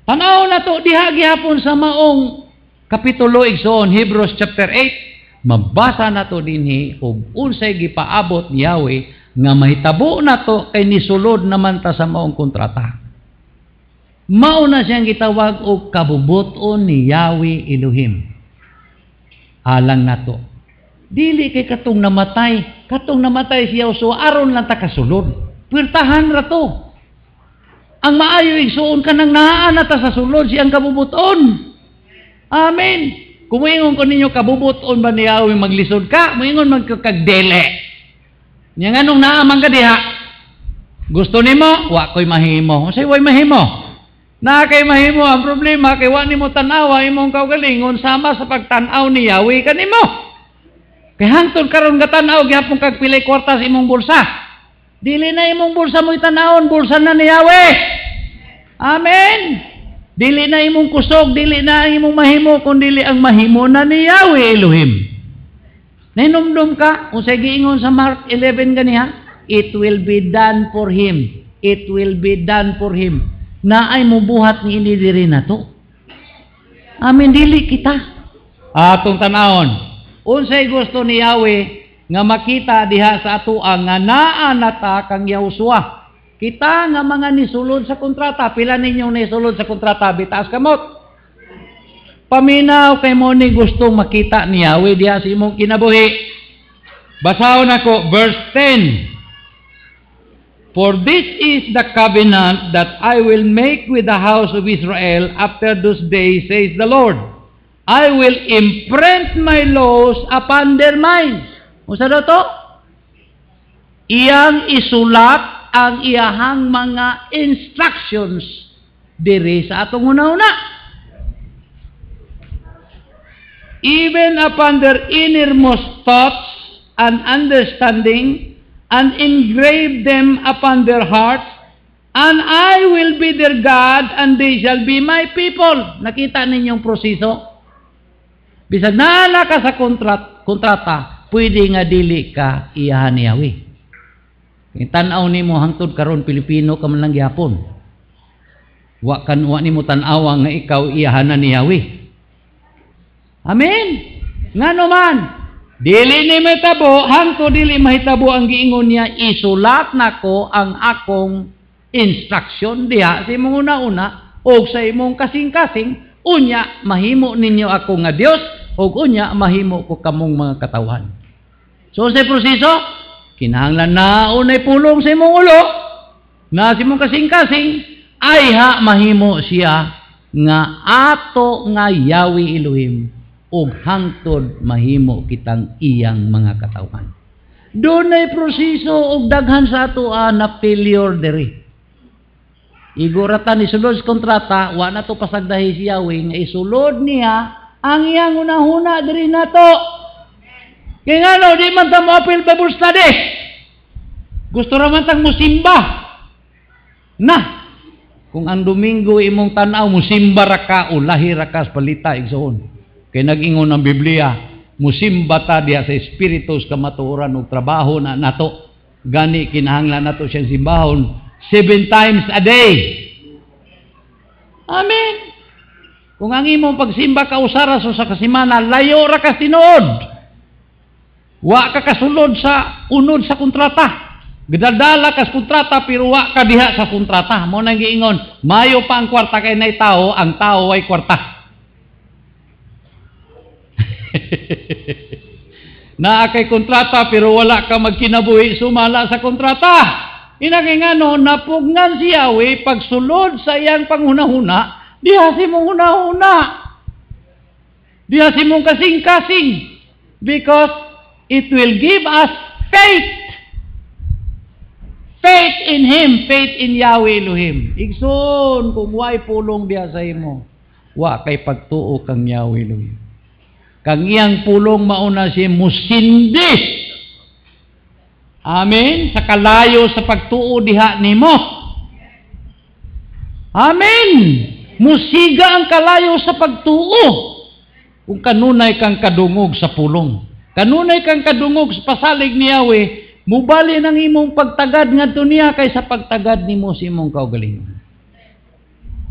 Tanaw na to diha gihapon sa maong kapitulo igsoon Hebrews chapter 8. Mabasa na to dinhi ug unsay gipaabot ni Yahweh nga mahitabo na to kay nisulod naman ta sa maong kontrata. Mao na siyang gitawag og kabubuton ni Yahweh Elohim. Alang na to. Dili kay katong namatay si Yoshua aron lang ta kasulod. Pirtahan ra to. Ang maayo igsuon ka nang naa ta sa sulod siyang kabubuton. Amen. Kung moingon ko ninyo kabubuton ba ni Yahweh maglisod ka, moingon magkakagdele. Nya nganong naamang ka diha? Gusto nimo, wa koy mahimo. Unsay way mahimo? Na kay mahimo ang problema kay wa nimo tan-awa imong kaugalingon sama sa pagtan-aw ni Yahweh kanimo. Kay hangtod karon nga tan-aw gyapon kag pilay kwarta sa imong bulsa. Dili na imong bulsa mo tan-awon, bulsa na ni Yahweh. Amen. Dili na imong kusog, dili na imong mahimo kundi ang mahimo na ni Yahweh Elohim. Nainumdum ka, kung sa giingon sa Mark 11 ganiha, it will be done for him. It will be done for him. Na ay mubuhat ni inidiri na to. Amin, dili kita. Atong tanawon, unsay gusto ni Yahweh nga makita diha sa atoa nga naa nata kang Yoshua. Kita nga mga nisulod sa kontrata, pila ninyong nisulod sa kontrata, bitaas kamot. Paminaw kay mo ni gustong makita ni Yahweh diha sa imong kinabuhi. Basahon ako verse 10. For this is the covenant that I will make with the house of Israel after those days, says the Lord. I will imprint my laws upon their minds. Unsa daw to? Iyang isulat ang iyahang mga instructions diri sa atong una-una. Even upon their innermost thoughts and understanding, and engrave them upon their hearts, and I will be their God, and they shall be my people. Nakita ninyong proseso? Bisag naala ka sa kontrata, pwede nga dili ka iyahan ni Yahweh. Tanaw nimo hangtod karon Pilipino ka man lang gyapon. Wa nimo tan-awa nga ikaw iyahanan ni Yahweh. Amen. Ngano man, dili ni mahitabo, hangtod dili mahitabo ang giingon niya, isulat nako ang akong instruction diha sa imong una-una o sa imong kasing-kasing, unya mahimo ninyo ako nga Dios o unya mahimo ko kamong mga katawan. So sa proseso, kinahanglan na unay pulong sa imong ulo na sa imong kasing-kasing ay ha mahimo siya nga ato nga Yahweh Elohim ug hangtod mahimo kitang iyang mga katawan. Doon ay proseso og daghan sa ato na failure diri. Iguratan ni sulod sa kontrata, wa na to pasagdahi si Yahweh nga isulod niya ang iyang unahuna diri nato. Kaya nga no, di man ta mo apil Bible study. Gusto raman tang musimba. Na, kung ang Domingo imong tanaw, musimba ra ka o lahi ra ka sa palita igsoon. Kaya nag-ingon ang Biblia, musimba ta diha sa espiritus kamatuoran og trabaho na nato. Gani kinahanglan nato siyang simbahon 7 times a day. Amen. Kung ang imong pagsimba ka usara sa kasimana, layo ra ka tinuod. Wa ka kasulod sa unod sa kontrata. Gidadala ka sa kontrata pero wa ka diha sa kontrata. Mo nang giingon, mayo pa ang kwarta kay nay tao, ang tao ay kwarta. Na kay kontrata pero wala ka magkinabuhi sumala sa kontrata. Inagay nga no, napugnan si Yahweh pagsulod sa iyang panghuna-huna, diha si mong huna-huna. Diha si mong kasing-kasing. Because it will give us faith. Faith in Him, faith in Yahweh Elohim. Igsoon, kung wa'y pulong diha sa imo, wa kay pagtuo kang Yahweh Elohim. Kang iyang pulong mauna siya musindi. Amen. Sa kalayo sa pagtuo diha nimo. Amen. Musiga ang kalayo sa pagtuo. Kung kanunay kang kadungog sa pulong. Kanunay kang kadungog sa pasalig ni Yahweh, mubali ng imong pagtagad ngadto niya kaysa pagtagad nimo sa imong kaugalingon.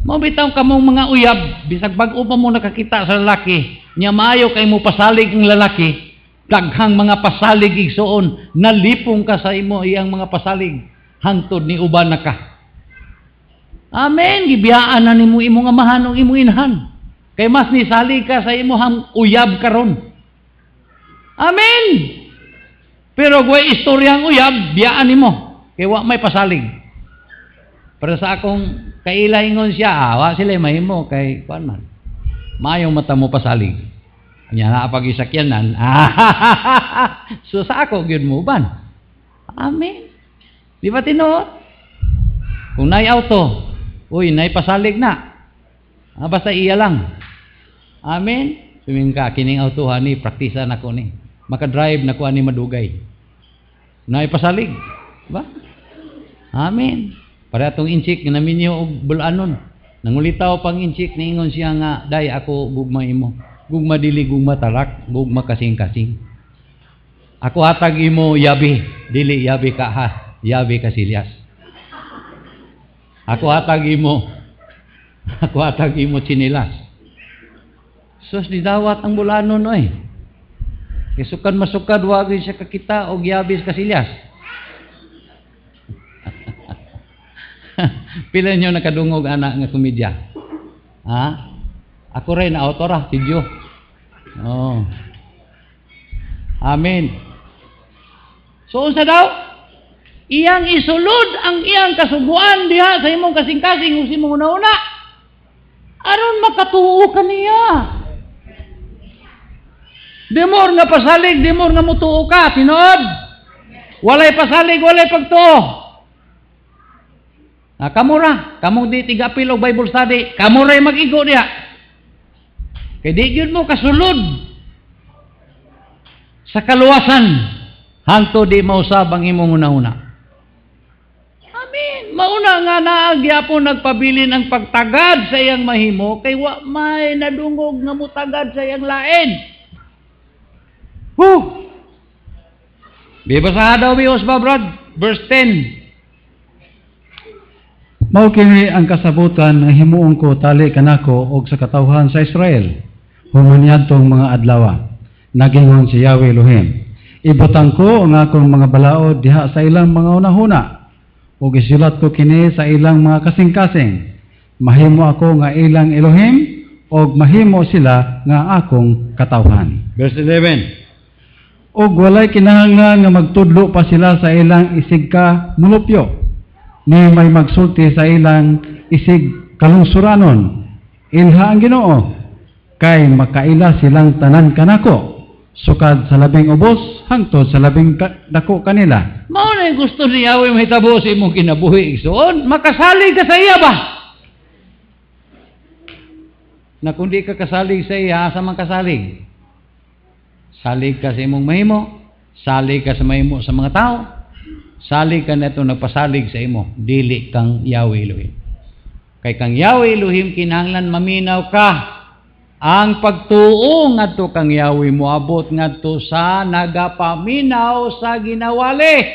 Mabitaw ka mong mga uyab, bisag bag-o pa mo nakakita sa lalaki, nya maayo kay mo pasalig ng lalaki, daghang mga pasalig igsoon, nalipong ka sa imo iyang mga pasalig, hangtod ni uban na ka. Amen, gibiyaan na nimo imong amahan o imong inahan. Kay mas ni salig ka sa imong uyab karon. Amen. Pero kung istoryang uyab, biyaan nimo, kay wa may pasalig. Pero sa akong kailaingon siya, wa sila mahimo kay kuan man. Mayong mata mo pasalig. Nya na pag isakyanan. So sa ako gyud mo ban. Amen. Di ba tinuod? Kung nay auto, uy, nay pasalig na. Basta iya lang. Amen. Suming ka kining autohan ni praktisan ako ni. Maka-drive na ko ani madugay. Nay pasalig. Ba? Amen. Para atong inchik nga naminyo og bulanon. Nangulitaw pang inchik niingon siya nga, day ako gugma imo. Gugma dili gugma tarak, gugma kasing-kasing. Ako hatag imo yabi, dili yabi ka ha, yabi ka silyas. Ako hatag imo chinilas. Sus di dawat ang bulanon oy. Isukad masukad wag siya kakita og yabi ka silyas. Pila nyo nakadungog anak nga komedya? Ha? Ako rin na autora, tidyo. Oh. Amen. So unsa daw? Iyang isulod ang iyang kasuguan diha sa imong kasing-kasing ug imong una-una. Aron makatuo ka niya. Demor nga pasalig, demor nga mutuo ka, tinuod. Walay pasalig, walay pagtuo. Kamura, kamong di tigapil og Bible study, kamuray mag-igo diha. Kay di gyud mo kasulod sa kaluwasan hangtod di mausab ang imong una-una. Amen. Mauna nga naagyapon nagpabilin ang pagtagad sa iyang mahimo kay wa may nadungog nga mutagad sa iyang lain. Bibasa daw bios ba brad? Verse 10. Mao kini ang kasabutan nga himuon ko tali kanako og sa katawhan sa Israel. Human yadtong mga adlaw. Nagingon si Yahweh Elohim. Ibutang ko ang akong mga balaod diha sa ilang mga unahuna. Ug isulat ko kini sa ilang mga kasing-kasing. Mahimo ako nga ilang Elohim ug mahimo sila nga akong katawhan. Verse 11. Og walay kinahanglan nga magtudlo pa sila sa ilang isig ka mulupyo. Ni may magsulti sa ilang isig kalungsuranon. Ilha ang Ginoo kay makaila silang tanan kanako sukad sa labing ubos hangtod sa labing dako kanila. Mao na yung gusto ni Yahweh mahitabo sa imong kinabuhi igsoon, makasalig ka sa iya ba? Na kung di ka kasalig sa iya, asa man kasalig? Salig ka sa imong mahimo, salig ka sa mahimo sa mga tao, salig ka na ito nagpasalig sa imo, dili kang Yahweh Elohim. Kay kang Yahweh Elohim, kinahanglan maminaw ka. Ang pagtuo ngadto kang Yahweh moabot ngadto sa nagapaminaw sa ginawali.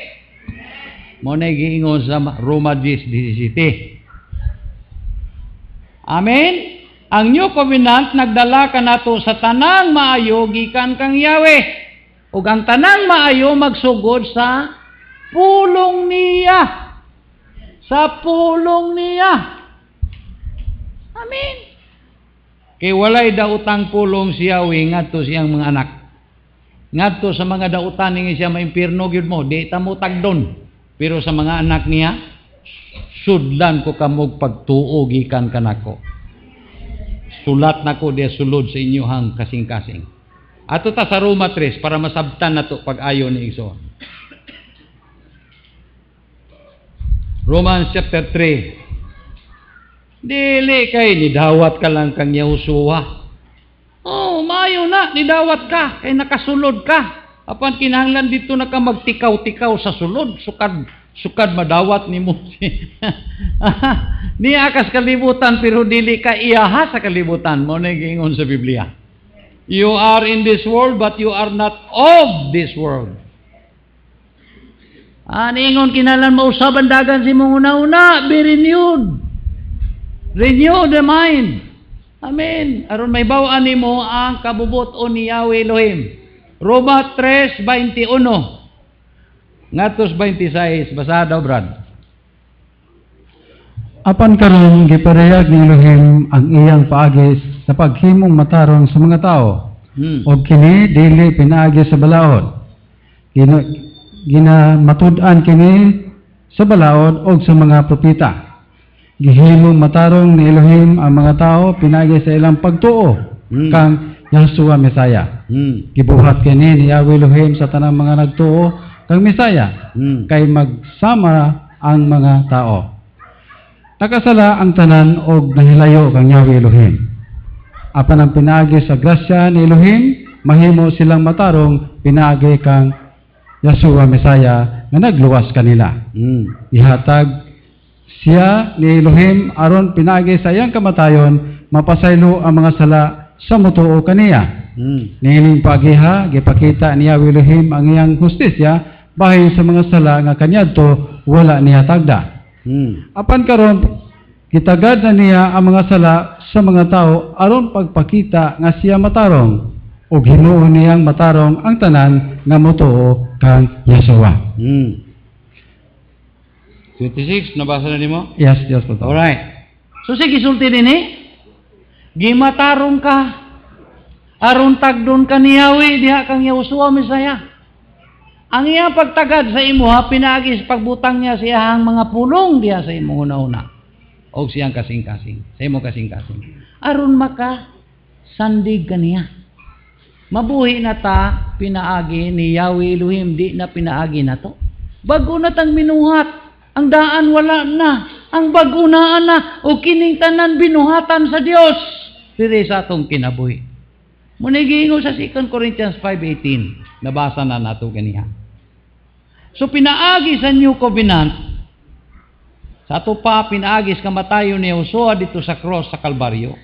Mo na giingon sa Roma 10:17. Amen. Ang new covenant nagdala ka nato sa tanang maayo gikan kang Yahweh. Ug ang tanang maayo magsugod sa pulong niya. Sa pulong niya. Amen. Kay walay dautang pulong si Yahweh ngadto siyang mga anak. Ngadto sa mga dautan ni siya maimpirno gyud mo, di ta mo tagdon. Pero sa mga anak niya, sudlan ko kamog pagtuo gikan kanako. Sulat nako di sulod sa inyohang kasing-kasing. Ato ta sa Roma 3 para masabtan nato pag-ayo ni Igsoon. Romans chapter 3. Dili kay nidawat ka lang kang Yahushua. Oh, maayo na, nidawat ka, kay nakasulod ka. Apan kinahanglan dito na ka magtikaw-tikaw sa sulod, sukad madawat nimo. Niya kas kalibutan pero dili ka iyaha sa kalibutan. Mo na giingon sa Biblia. You are in this world but you are not of this world. Niingon kinahanglan mausab ang dagan si mong una-una, be renewed. Renew the mind. Amen. Aron may bawaan nimo ang kabubuton ni Yahweh Elohim. Roma 3:21. Ngatos 26, basa daw, Brad. Apan karon giparehag ni Elohim ang iyang paagis sa paghimong matarong sa mga tao. O kini dili pinaagi sa balaod. Ginamatud-an kini sa balaod o sa mga propeta. Gihimong matarong ni Elohim ang mga tao pinaagi sa ilang pagtuo kang Yahshua Mesaya. Gibuhat kini ni Yahweh Elohim sa tanang mga nagtuo kang Mesaya kay magsama ang mga tao. Nakasala ang tanan og nahilayo kang Yahweh Elohim. Apan ang pinaagi sa grasya ni Elohim, mahimo silang matarong pinaagi kang Yahshua Mesaya nga nagluwas kanila. Ihatag siya ni Elohim aron pinaagi sa iyang kamatayon, mapasaylo ang mga sala sa mutuo kaniya. Niining pagiha, gipakita ni Yahweh Elohim ang iyang hustisya bahin sa mga sala nga kanyadto wala niya tagda. Apan karon gitagad na niya ang mga sala sa mga tao aron pagpakita nga siya matarong ug hinuon niyang matarong ang tanan nga motuo kang Yahshua. 26, nabasa na nimo? Yes, Pastor. Alright. So sige, sulti din gimatarong ka aron tagdon ka ni Yahweh diha kang Yahshua Mesaya. Ang iyang pagtagad sa imo ha, pinaagi sa pagbutang niya siyang mga pulong diha sa imo una-una. O siyang kasing-kasing. Sa imo kasing-kasing. Aron maka sandig kaniya. Mabuhi na ta pinaagi ni Yahweh Elohim, di na pinaagi na to. Bago na tang minuhat. Ang daan wala na. Ang bagunaan na. O kining tanan binuhatan sa Dios. Diri sa atong kinabuhi. Munigingo sa 2 Corinthians 5:18. Nabasa na nato kaniya. So pinaagi sa New Covenant, sa ato pa pinaagi sa kamatayon ni Yahshua dito sa cross sa Kalbaryo.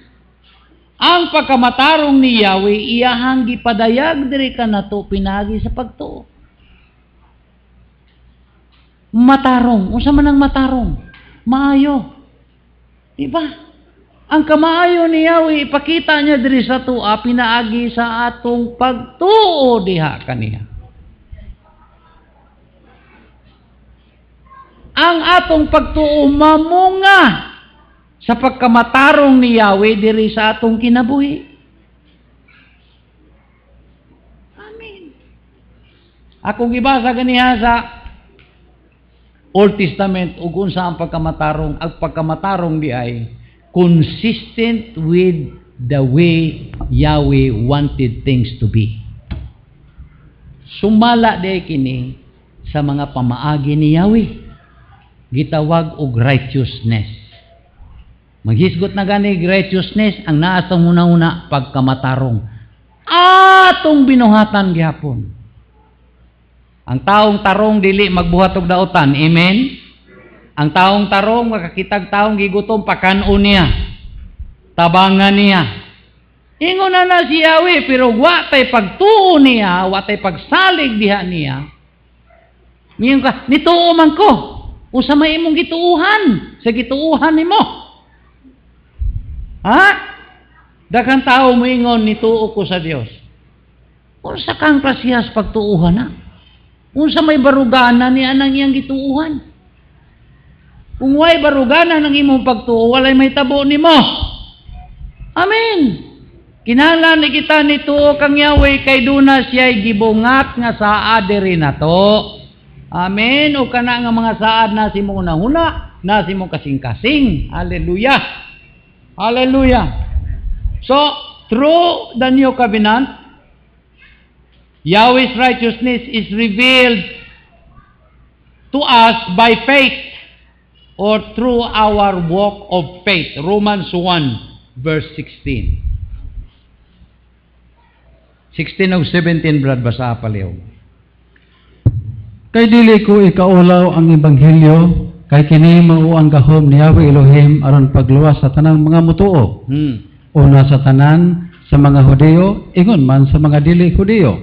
Ang pagkamatarong ni Yahweh, iyahang gipadayag diri ka nato pinaagi sa pagtuo. Matarong. Unsa man ang matarong? Maayo. Diba? Ang kamaayo ni Yahweh, ipakita niya diri sa tuwa, pinaagi sa atong pagtuo diha kaniya. Ang atong pagtuo mamunga sa pagkamatarong ni Yahweh diri sa atong kinabuhi. Amen. Akong gibasa ganiha sa Old Testament ug unsa ang pagkamatarong. Ang pagkamatarong di ay consistent with the way Yahweh wanted things to be. Sumala di kini sa mga pamaagi ni Yahweh. Gitawag og righteousness. Maghisgot na gani righteousness ang naa sa una-una pagkamatarong. Atong binuhatan gihapon. Ang taong tarong dili magbuhat og daotan. Amen. Ang taong tarong makakitag taong gigutom pakanon niya. Tabangan niya. Ingon na si Yahweh pero wa tay pagtuo niya, wa tay pagsalig diha niya. Miyon ka, nituo man ko. Usa may imong gituuhan sa gituuhan nimo. Ha? Daghang tao moingon nituo ko sa Dios. Unsa kang klasiyas pagtuuhan na? Unsa may barugana ni anang iyang gituuhan? Kung way barugana ng imong pagtuo, walay may tabo nimo. Amen. Kinahanglan ni kita nituo kang Yahweh kay duna siya'y gibungat nga saad diri nato. Amen. O kana nga mga saad na si mo una-una, na si mo kasing-kasing. Hallelujah. Hallelujah. So, through the New Covenant, Yahweh's righteousness is revealed to us by faith or through our walk of faith. Romans 1 verse 16. 16 o 17, Brad, basa paliw. Kay dili ko ikaulaw ang ebanghelyo, kay kini mao ang gahom ni Yahweh Elohim aron pagluwas sa tanang mga mutuo. Una sa tanan sa mga Hudiyo, ingon man sa mga dili Hudiyo.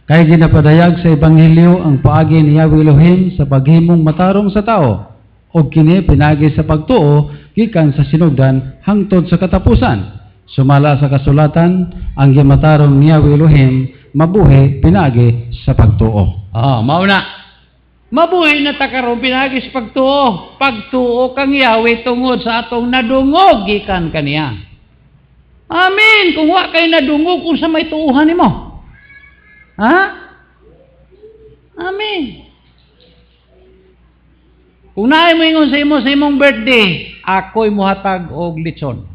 Kay ginapadayag sa ebanghelyo ang paagi ni Yahweh Elohim sa paghimong matarong sa tao o kini pinagi sa pagtuo gikan sa sinugdan hangtod sa katapusan. Sumala sa kasulatan, ang gimatarong ni Yahweh Elohim mabuhi pinagi sa pagtuo. Mauna. Mabuhi na ta karon pinagi sa pagtuo. Pagtuo kang Yahweh tungod sa atong nadungog gikan kaniya. Amen. Kung wa kay nadungog kung sa may tuuhan nimo. Ha? Amen. Kung naay mo ingon sa imong birthday, ako'y muhatag og lechon.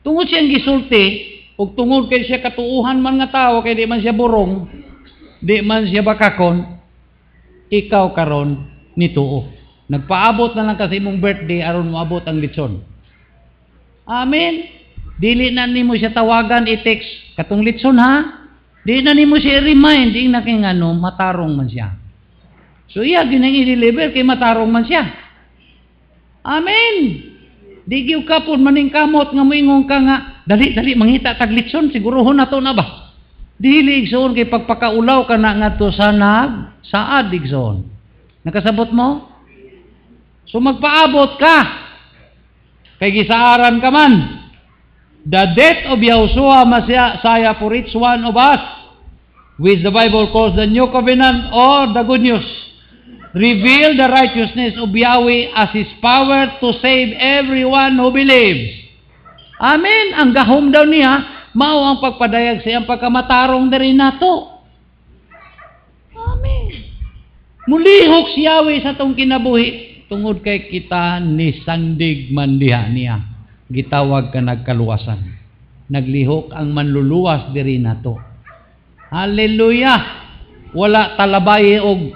Tungod siyang gisulti, ug tungod kay siya katuuhan man nga tao, kay di man siya burong, di man siya bakakon, ikaw karon nituo. Nagpaabot na lang kasi imong birthday aron moabot ang lechon. Amen. Dili na nimo siya tawagan, i-text katong lechon ha. Di na nimo siya remind, ing nakingano matarong man siya. So iya ginang i-deliver kay matarong man siya. Amen. Di gyud ka pud maning kamot nga moingon ka nga dali mangita tag litson sigurohon nato na ba. Dili igsoon kay pagpakaulaw ka na ngadto sa saad igsoon. Nakasabot mo? So magpaabot ka. Kay gisaaran ka man. The death of Yahushua Messiah for each one of us, which the Bible calls the New Covenant or the Good News, reveal the righteousness of Yahweh as His power to save everyone who believes. Amen. Ang gahom daw niya, mao ang pagpadayag sa iyang pagkamatarong diri nato. Amen. Mulihok si Yahweh sa tong kinabuhi tungod kay kita ni sandig man diha niya. Gitawag ka nagkaluwasan. Naglihok ang manluluwas diri nato. Hallelujah. Wala talabay og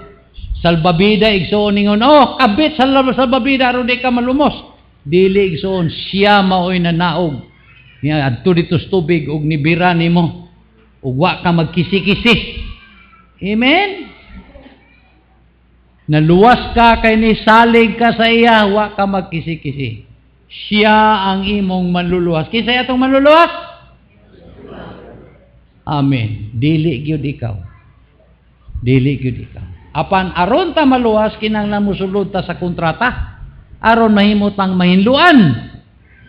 salbabida igsoon ningon, kabit sa salbabida aron di ka malumos. Dili igsoon siya maoy nanaog. Niya adto dito sa tubig og nibira nimo. Ug wa ka magkisi-kisi. Amen. Naluwas ka kay ni salig ka sa iya, wa ka magkisi-kisi. Siya ang imong manluluwas. Kinsa atong manluluwas? Amen. Dili gyud ikaw. Dili gyud ikaw. Apan aron ta maluwas kinang namusulod ta sa kontrata. Aron mahimutang mahinluan.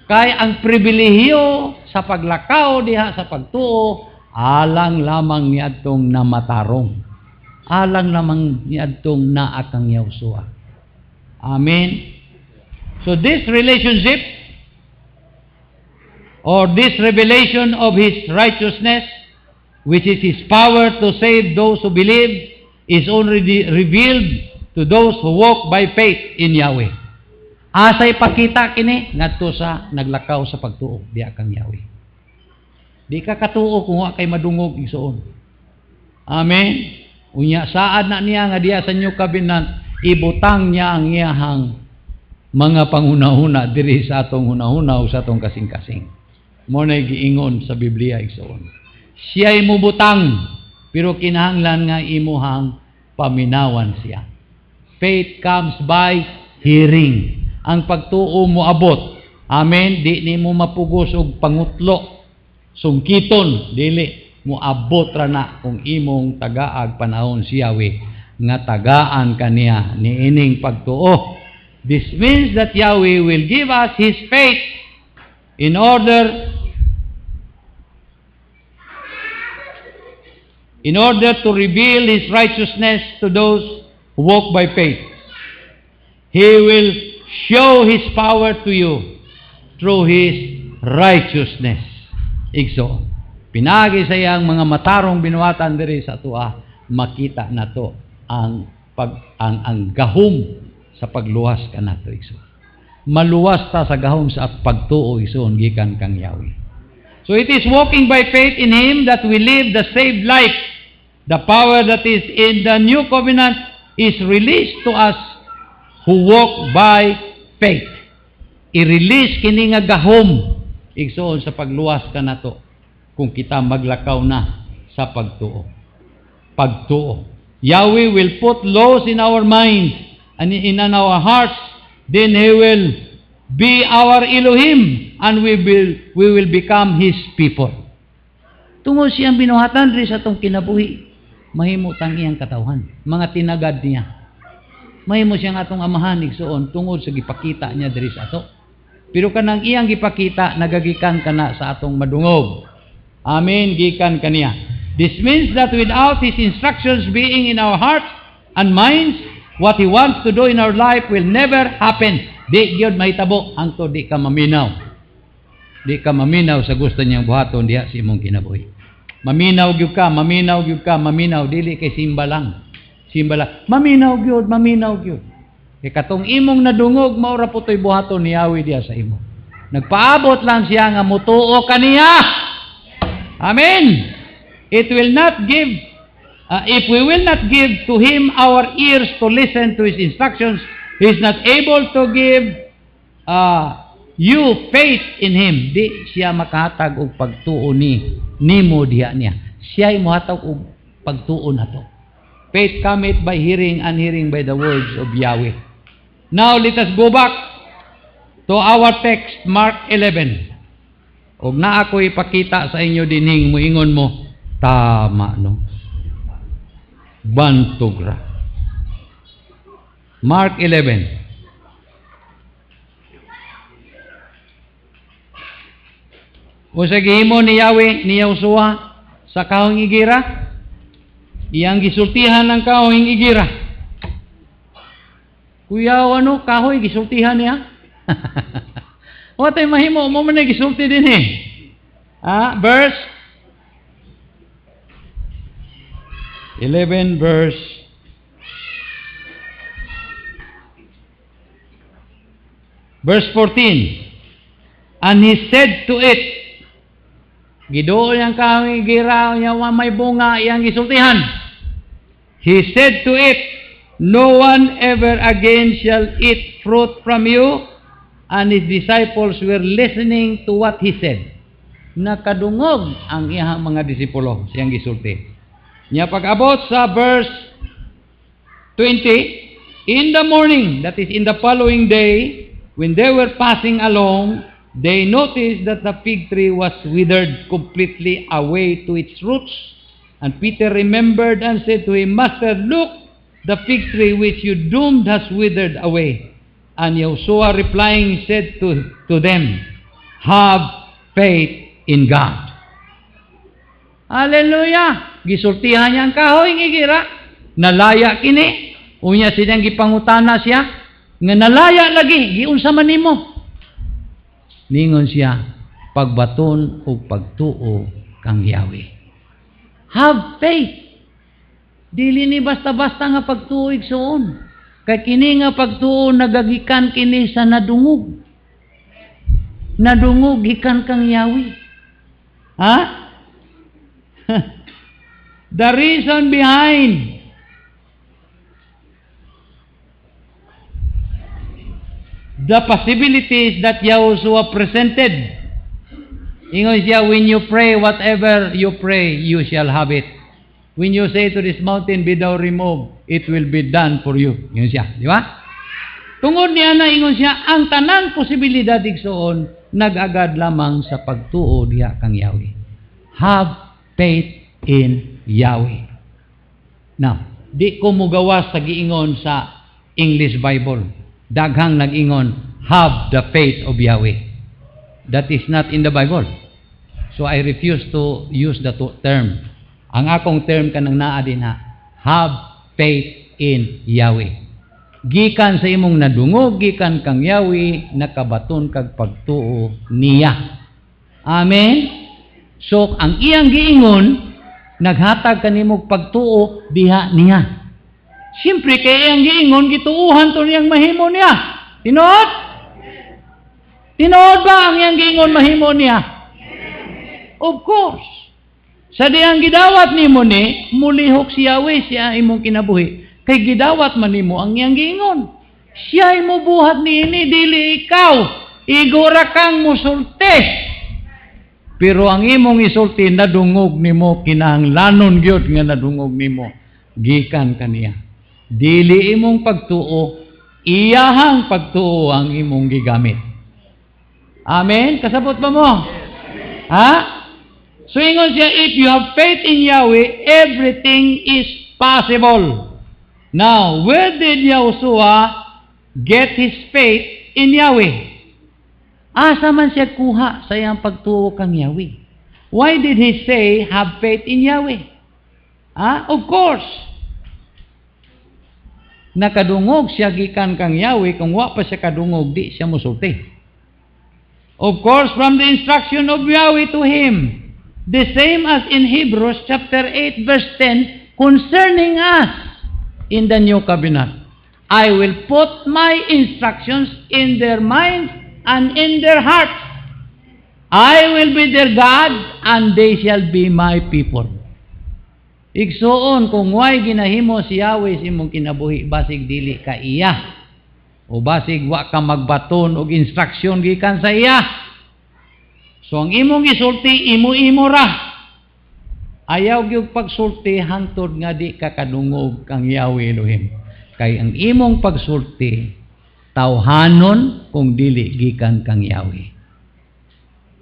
Kay ang pribilehiyo sa paglakaw diha sa pagtuo alang lamang niadtong namatarong. Alang lamang niadtong naakang Yahushua. Amen. So this relationship or this revelation of His righteousness, which is His power to save those who believe, is already revealed to those who walk by faith in Yahweh. Asay pakita kini ngadto sa naglakaw sa pagtuo diha kang Yahweh. Di ka katuo kung wa kay madungog igsoon. Amen. Unya saad na niya nga diha sa New Covenant, ibutang niya ang iyahang mga panguna-una diri sa atong una-una o sa atong kasing-kasing. Mo na giingon sa Biblia igsoon. Siya imubutang pero kinahanglan nga imuhang paminawan siya. Faith comes by hearing. Ang pagtuo mo abot. Amen. Di ni mo mapugos og pangutlo. Sungkiton. Dili. Mo abot ra na kung imong tagaag panahon si Yahweh nga tagaan kaniya niining pagtuo. This means that Yahweh will give us His faith in order to reveal His righteousness to those who walk by faith. He will show His power to you through His righteousness. Igso, pinagi sa iyang mga matarong binuhatan diri sa tuwa, makita nato ang gahom sa pagluwas ka nato igso. Maluwas ta sa gahom sa pagtuo igsoon gikan kang Yahweh. So it is walking by faith in Him that we live the saved life. The power that is in the New Covenant is released to us who walk by faith. I-release kini nga gahom igsoon sa pagluwas ka nato kung kita maglakaw na sa pagtuo. Pagtuo. Yahweh will put laws in our minds and in our hearts, then He will be our Elohim and we will become His people. Tungod siyang binuhatan rin sa itong kinabuhi, mahimutang iyang katawhan. Mga tinagad niya. mahimo siyang atong amahan igsoon tungod sa gipakita niya diri sa ato. Pero kanang iyang gipakita nagagikan kana sa atong madungog. Amen, gikan kaniya. This means that without His instructions being in our hearts and minds, what He wants to do in our life will never happen. Di gyud mahitabo hangtod di ka maminaw. Di ka maminaw sa gusto niyang buhaton diha sa imong kinabuhi. Maminaw gyud ka, maminaw gyud ka, maminaw dili kay simba lang. Simba lang. Maminaw gyud, maminaw gyud. Kay katong imong nadungog mao ra putoy buhaton ni Yahweh diha sa imo. Nagpaabot lang siya nga mutuo kaniya. Amen. It will not give if we will not give to Him our ears to listen to His instructions, He is not able to give you faith in Him. Di siya makahatag og pagtuo nimo diha niya. Siya ay mohatag og pagtuo nato. Faith cometh by hearing, and hearing by the words of Yahweh. Now let us go back to our text, Mark 11. Og na ako ipakita sa inyo dining moingon mo, tama no. Bantugra. Mark 11. O sa gihimo ni Yahweh, ni Yahusua, sa kahong igira, iyang gisultihan ng kahong igira. Kuya, ano, kahoy, gisultihan niya? O tayo mahimo, mo man na gisulti din eh. Verse 11, verse 14. And he said to it, gidoon yang kami gira, yang may bunga, yang gisultihan. He said to it, no one ever again shall eat fruit from you. And his disciples were listening to what he said. Nakadungog ang iyang mga disipulo, siyang gisulti. Nya pag-abot sa verse 20, in the morning, that is in the following day, when they were passing along, they noticed that the fig tree was withered completely away to its roots. And Peter remembered and said to him, Master, look, the fig tree which you doomed has withered away. And Yahusua replying said to them, have faith in God. Hallelujah! Gisultihan niya ang kahoy igira. Nalaya kini. Unya silang gipangutana siya. Nga nalaya lagi. Giunsa man nimo. Ningon siya, pagbaton o pagtuo kang Yahweh. Have faith. Dili ni basta-basta nga pagtuo igsoon. Kay kini nga pagtuo nagagikan kini sa nadungog. Nadungog gikan kang Yahweh. Ha? The reason behind the possibilities that Yahushua presented. Ingon siya, when you pray, whatever you pray, you shall have it. When you say to this mountain, be thou removed, it will be done for you. Ingon siya, di ba? Tungod niya na ingon siya, ang tanang posibilidad igsoon, nag-agad lamang sa pagtuo diha kang Yahweh. Have faith in Yahweh. Now, di ko mugawas sa giingon sa English Bible. Daghang nag-ingon, have the faith of Yahweh. That is not in the Bible. So I refuse to use the term. Ang akong term kanang naa din ha, have faith in Yahweh. Gikan sa imong nadungog, gikan kang Yahweh, nakabaton kag pagtuo niya. Amen? So, ang iyang giingon, naghatag kanimog pagtuo diha niya. Siyempre, kay iyang giingon, gituuhan to niyang mahimo niya. Tinood? Tinood ba ang iyang giingon mahimo niya? Of course. Sa diyang gidawat nimo ni, mulihok si Yahweh siya imong kinabuhi. Kay gidawat man nimo ang iyang giingon. Siya imo buhat niini, dili ikaw. Igura kang musulti. Pero ang imong isulti nadungog nimo, kinahanglanon gyud nga nadungog nimo. Gikan kaniya. Dili imong pagtuo, iyahang pagtuo ang imong gigamit. Amen? Kasabot ba mo? Ha? So ingon siya, if you have faith in Yahweh, everything is possible. Now, where did Yahushua get his faith in Yahweh? Asa man siya kuha sa iyang pagtuo kang Yahweh? Why did he say, have faith in Yahweh? Of course, nakadungog siya gikan kang Yahweh, kung wa pa siya kadungog, di siya musulti. Of course, from the instruction of Yahweh to him, the same as in Hebrews chapter 8 verse 10, concerning us in the new covenant. I will put my instructions in their minds and in their hearts. I will be their God, and they shall be my people. Igsuon, kung way ginahimo si Yahweh si mong kinabuhi, basig dili ka iya. O basig wa ka magbaton og instruction gikan sa iya. So ang imong gisulti, imo-imo ra. Ayaw gyud pagsulti hangtod nga di ka kadungog kang Yahweh Elohim. Kay ang imong pagsulti, tawhanon kung dili gikan kang Yahweh.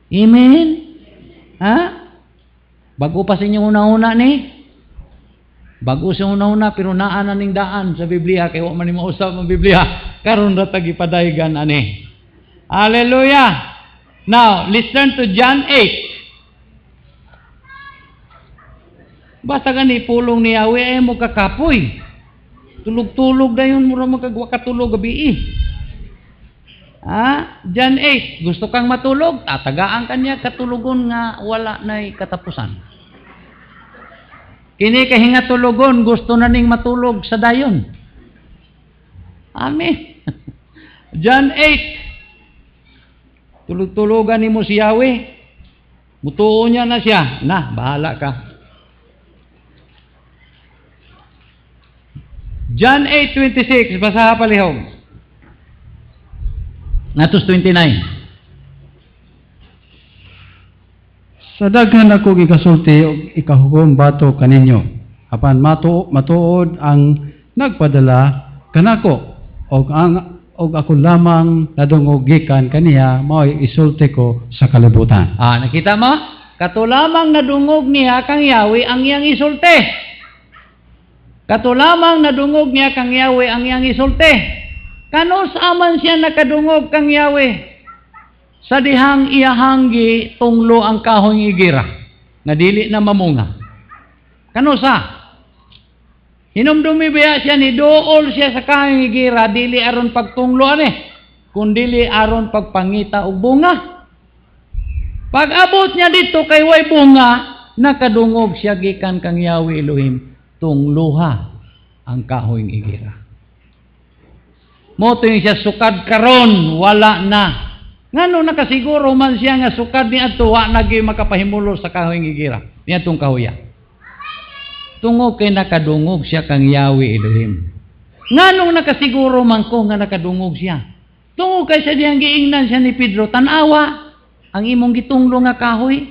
Amen? Bago pa sa inyong una-una ni? Bago sa una-una, pero naan ning daan sa Biblia, kaya wa man ni mausap ang Biblia, karon ra tagi padaygan ani. Hallelujah! Now, listen to John 8. Basta gani pulong ni Yahweh ay mo kakapoy. Tulog-tulog dayon mura magkagwa katulog gabi. John 8, gusto kang matulog, tatagaan kanya katulugon nga wala na'y katapusan. Kini kahinga tulugon, gusto na ning matulog sa dayon. Amen. John 8, tulog-tulogan ni mo si Yahweh, mutuo niya na siya, bahala ka. John 8:26, basaha palihog. Natus 29. Sa daghan ako gikasulti og ikahukom bato kaninyo. Apan matuod ang nagpadala kanako og ako lamang nadungog gikan kaniya mao'y isulti ko sa kalibutan. Nakita mo? Kato lamang nadungog niya kang Yahweh ang iyang isulti. Kato lamang nadungog niya kang Yahweh ang iyang isulti. Kano saaman siya nakadungog kang Yahweh? Sa dihang iyahanggi tunglo ang kahoy igira nga dili na mamunga. Kano sa? Hinumdumi biya siya ni dool siya sa kahoy igira dili aron pagtunglo kundi aron pagpangita og bunga. Pag abot niya dito kay way bunga, nakadungog siya gikan kang Yahweh Elohim, tungluha ang kahoy igira. Moto yung siya sukad karon, wala na. Ngano nakasiguro man siya nga sukad ni ato, wa naging makapahimulo sa kahoy igira. Niya itong kahoya. Tungog kay nakadungog siya kang Yahweh Elohim. Ngano nakasiguro man ko nga nakadungog siya? Tungog kay siya diyang giingnan siya ni Pedro, tanawa, ang imong gitunglo nga kahoy,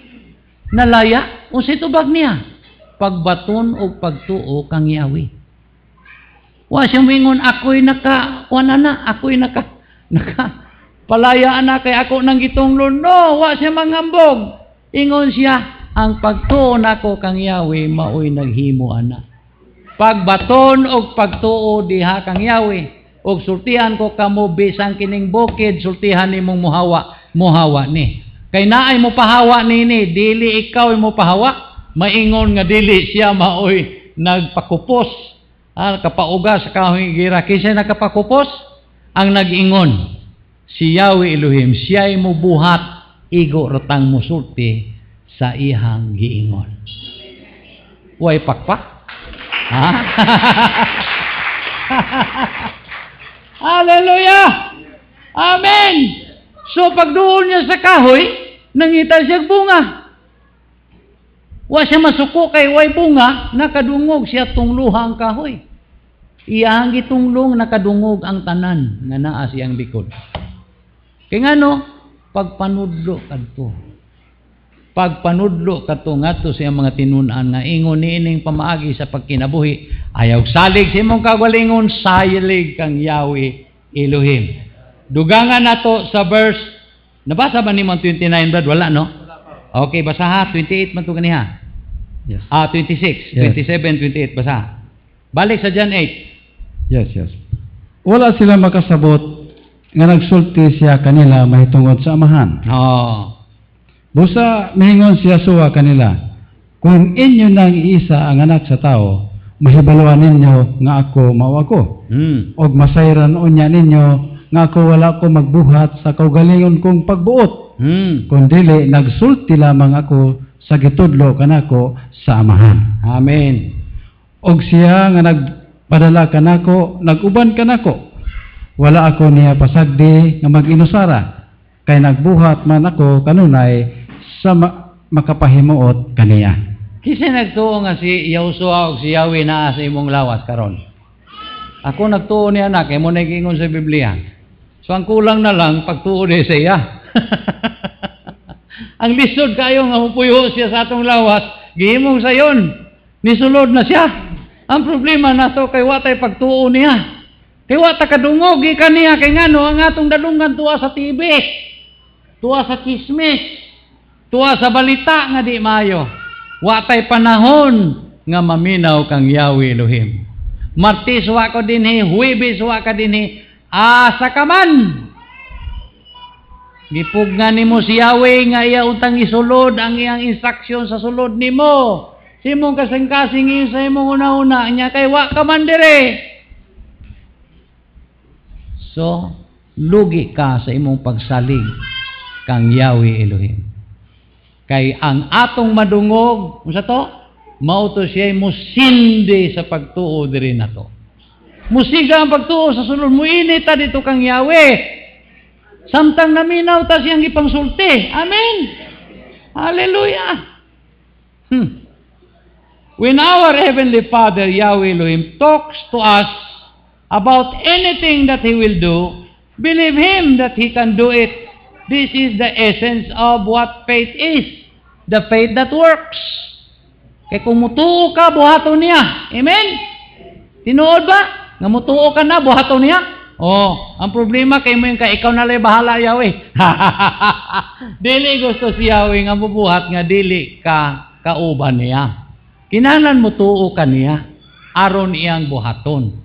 nalaya, o sa tubag niya, pagbaton o pagtuo kang Yahweh. Wa siya mingon, ako'y ako'y palaya na kay ako nang gitunglo. No, wa siya mangambog. Ingon siya, ang pagtuo nako kang Yahweh, mao'y naghimo ana. Pagbaton o pagtuo diha kang Yahweh, o sultihan ko kamo bisang kining bukid, sultihan ni mong muhawa ni. Kay naay mo pahawa nini, dili ikaw mo pahawa, maingon nga dili siya mao'y nagpakupos. Kapauga sa kahoy igira. Kisa nakapakupos, ang nag-ingon, si Yahweh Elohim, siya'y mo buhat, igo ratang musulti sa ihang giingon. Way pakpak? Hallelujah! Amen! So pagduol niya sa kahoy, nangita siya bunga. Wa siya masuko kay way bunga, nakadungog siya tungluha ang kahoy. Iyang gitunglong nakadungog ang tanan nga naa siyang likod. Kaya ngano, pagpanudlo kadto. Pagpanudlo kadto ngadto sa mga tinunan nga ingon niining pamaagi sa pagkinabuhi, ayaw salig sa imong kagalingon, salig kang Yahweh Elohim. Dugangan nato sa verse, nabasa ba ni 29 brad? Wala, no? Okay, basa ha, 28 man ito ganiha. Yes. 26, Yes. 27, 28, basa. Balik sa John 8. Yes, yes. Wala sila makasabot nga nagsulti siya kanila mahitungod sa amahan. Oh. Busa mihingon siya suwa kanila, kung inyo nang iisa ang anak sa tao, mahibaluan ninyo nga ako mao ako. Og masayran unya ninyo nga ako wala ko magbuhat sa kaugalingon kong pagbuot. Kung dili nagsulti lamang ako sa gitudlo kanako sa amahan. Amen. Og siya nga nagpadala kanako, naguban kanako. Wala ako niya pasagdi nga mag-inusara, kay nagbuhat man ako kanunay sa makapahimuot kaniya. Kasi nagtuo nga si Yahushua o si Yahweh naa sa imong lawas karon. Ako nagtuo niya na, kay mo nag-ingon sa Biblia. So ang kulang na lang, pagtuo niya sa iya. Ang lisod kayo nga mupuyo siya sa atong lawas, gihimong sayon, nisulod na siya. Ang problema na to, kay watay pagtuo niya. Kay wata kadungog, ikan niya, kay ngano, ang atong dalungan tuwa sa TV, tuwa sa chismis, tuwa sa balita nga di mayo. Watay panahon nga maminaw kang Yahweh Elohim. Martes wa ko dinhi, Huwebes wa ka dinhi, asa ka man. Gipugna nimo si Yahweh nga iya untang isulod ang iyang instruction sa sulod nimo. Simong kasing-kasing sa imong una-una nya kay wa ka man dire. So, lugi ka sa imong pagsalig kang Yahweh Elohim. Kay ang atong madungog, unsa to? Mauto siya musindi sa pagtuo diri nato. Musiga ang pagtuo sa sulod mo inita dito kang Yahweh. Samtang naminaw ta siyang ipangsulti. Amen. Hallelujah. When our Heavenly Father, Yahweh Elohim, talks to us about anything that He will do, believe Him that He can do it. This is the essence of what faith is. The faith that works. Kaya kung mutuo ka, buhaton niya. Amen? Tinuod ba? Nga mutuo ka na, buhaton niya? Oh, ang problema kay mo yung ikaw na lang bahala, Yahweh. Dili gusto si Yahweh nga bubuhat nga dili ka kauban niya. Kinahanglan mutuo ka niya, aron iyang buhaton.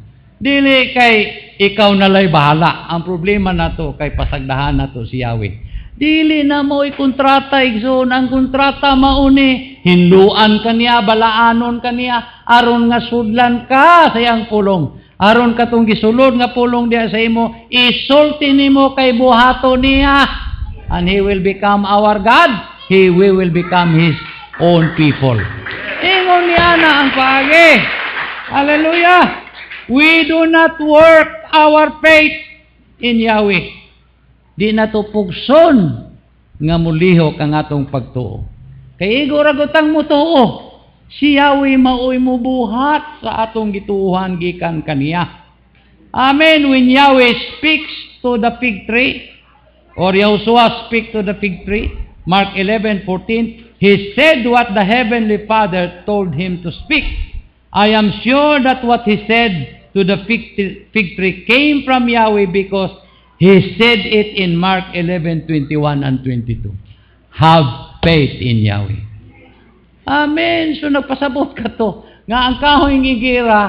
Dili kay ikaw na lang bahala. Ang problema na to kay pasagdahan na to si Yahweh. Dili na mo ikontrata igsoon. Ang kontrata mauni, hinluan kaniya, balaanon kaniya, aron nga sudlan ka sa iyang pulong. Aron katong gisulod nga pulong diha sa imo, isulti nimo kay buhato niya. And He will become our God. We will become His own people. Ingon niya na ang paagi. Hallelujah. We do not work our faith in Yahweh. Di na to pugson nga muliho kang atong pagtuo. Kay iguragutang mo tuo. Si Yahweh maoy mo buhat sa atong gituuhan gikan kaniya. Amen. When Yahweh speaks to the fig tree, or Yahushua speak to the fig tree, Mark 11:14, He said what the Heavenly Father told Him to speak. I am sure that what He said to the fig tree came from Yahweh because He said it in Mark 11:21 and 22. Have faith in Yahweh. Amen. So nagpasabot ka to. Nga ang kahoy ngigira,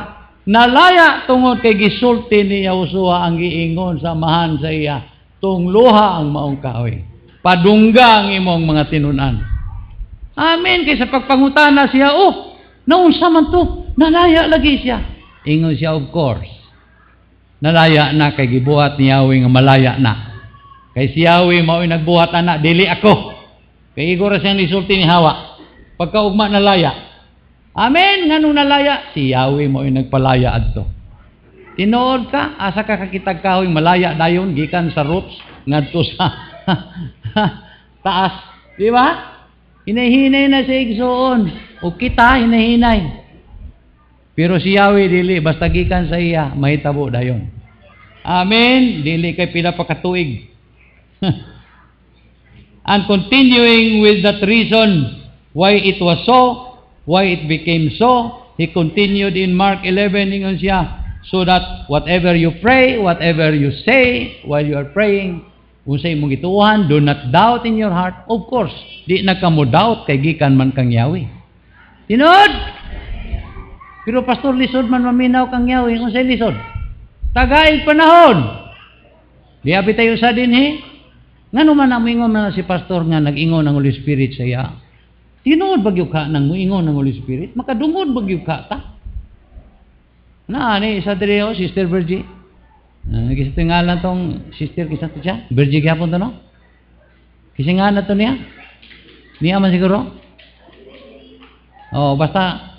nalaya tungod kay gisulti ni Yahushua ang giingon sa amahan sa iya. Tungluha ang maong kahoy. Padungga ang imong mga tinunan. Amen. Kay sa pagpangutana siya, naunsa man to? Nalaya lagi siya. Ingon siya, of course. Nalaya na kay gibuhat ni Yahweh nga malaya na. Kay si Yahweh mao'y nagbuhat na, dili ako. Kay igora siyang nisulti ni Hawa. Pagkaugma nalaya. Amen. Nganong nalaya? Si Yahweh mao'y nagpalaya adto. Tinuod ka, asa ka kakitag kahoy malaya dayon gikan sa roots ngadto sa taas. Di ba? Hinahinay na sa igsoon. O kita, hinahinay. Pero si Yahweh dili, basta gikan sa iya, mahitabo dayon. Amen. Dili kay pila pa katuig. And continuing with that reason why it was so, why it became so, he continued in Mark 11, ingon siya, so that whatever you pray, whatever you say while you are praying, kung sa imong gituuhan, do not doubt in your heart. Of course, di na ka mo doubt kay gikan man kang Yahweh. Tinod? Pero Pastor, lisod man maminaw kang Yahweh. Kung sa'y lisod? Tagaig panahon. Di abi tayo sa dinhi. Ngano man ang moingon na si pastor nga nag-ingon ang Holy Spirit sa iya. Tinuod bagyo ka nang moingon ng Holy Spirit, makadungod bagyo ka ta. Ni isa diri Sister Virgie. Nagisingalan tong sister kisa to siya. Virgie gyapon to no? Kisingalan to niya. Niya man siguro. Oh, basta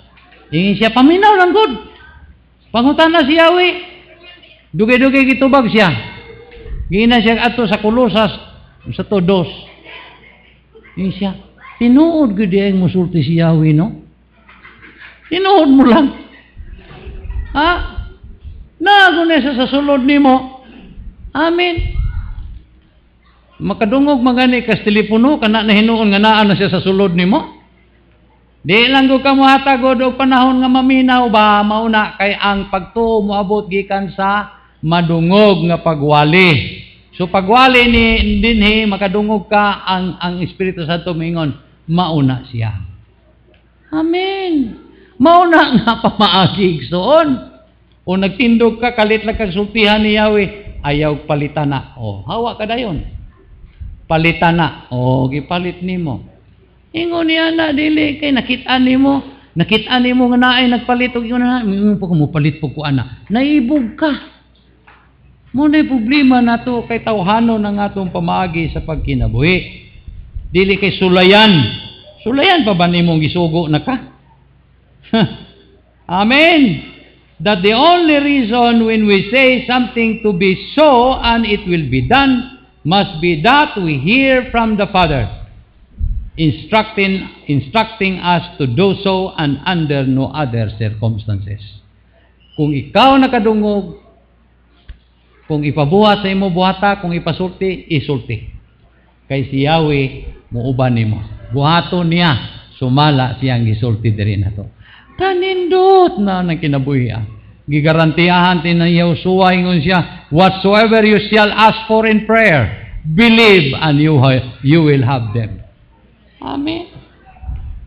ingin siya paminaw lang good. Pangutan na si Yahweh. Dugay-dugay gitubag siya. Gina siya ato sa Kolosas sa todos. Ingin siya. Tinuod gud ang musulti si Yahweh no? Tinuod mo lang. Ha? Nagunay sa sulod nimo. Amen. Makadungog magani kas telepono kana nahinuon nga naa na siya sa sulod nimo. Di lang ko kamo hatagod og panahon nga maminaw ba mauna kay ang pagtuo moabot gikan sa madungog nga pagwali. So pagwali ni dinhi makadungog ka ang Espiritu Santo mingon mauna siya. Amen. Mauna nga pamaagi igsoon. O nagtindog ka kalit lang kang sultihan ni Yahweh, ayaw palitan na. O hawa ka dayon. Palitan na. O gipalit nimo. Ingon niya na dili kay nakit-an nimo nga naay nagpalit og ingon na mingon po mo palit po ko ana. Naibog ka. Mo na problema nato kay tawhanon ng atong pamaagi sa pagkinabuhi. Dili kay sulayan. Sulayan pa ba nimong gisugo na ka? Amen. That the only reason when we say something to be so and it will be done must be that we hear from the Father instructing us to do so and under no other circumstances. Kung ikaw nakadungog, kung ipabuhat sa imo buhata, kung ipasulti, isulti. Kay si Yahweh, muuban nimo. Buhaton niya, sumala siyang gisulti diri nato. Tanindot na nang kinabuhi. Gigarantiyahan tin ni Yahusua ingon siya, whatsoever you shall ask for in prayer, believe and you will have them. Amen.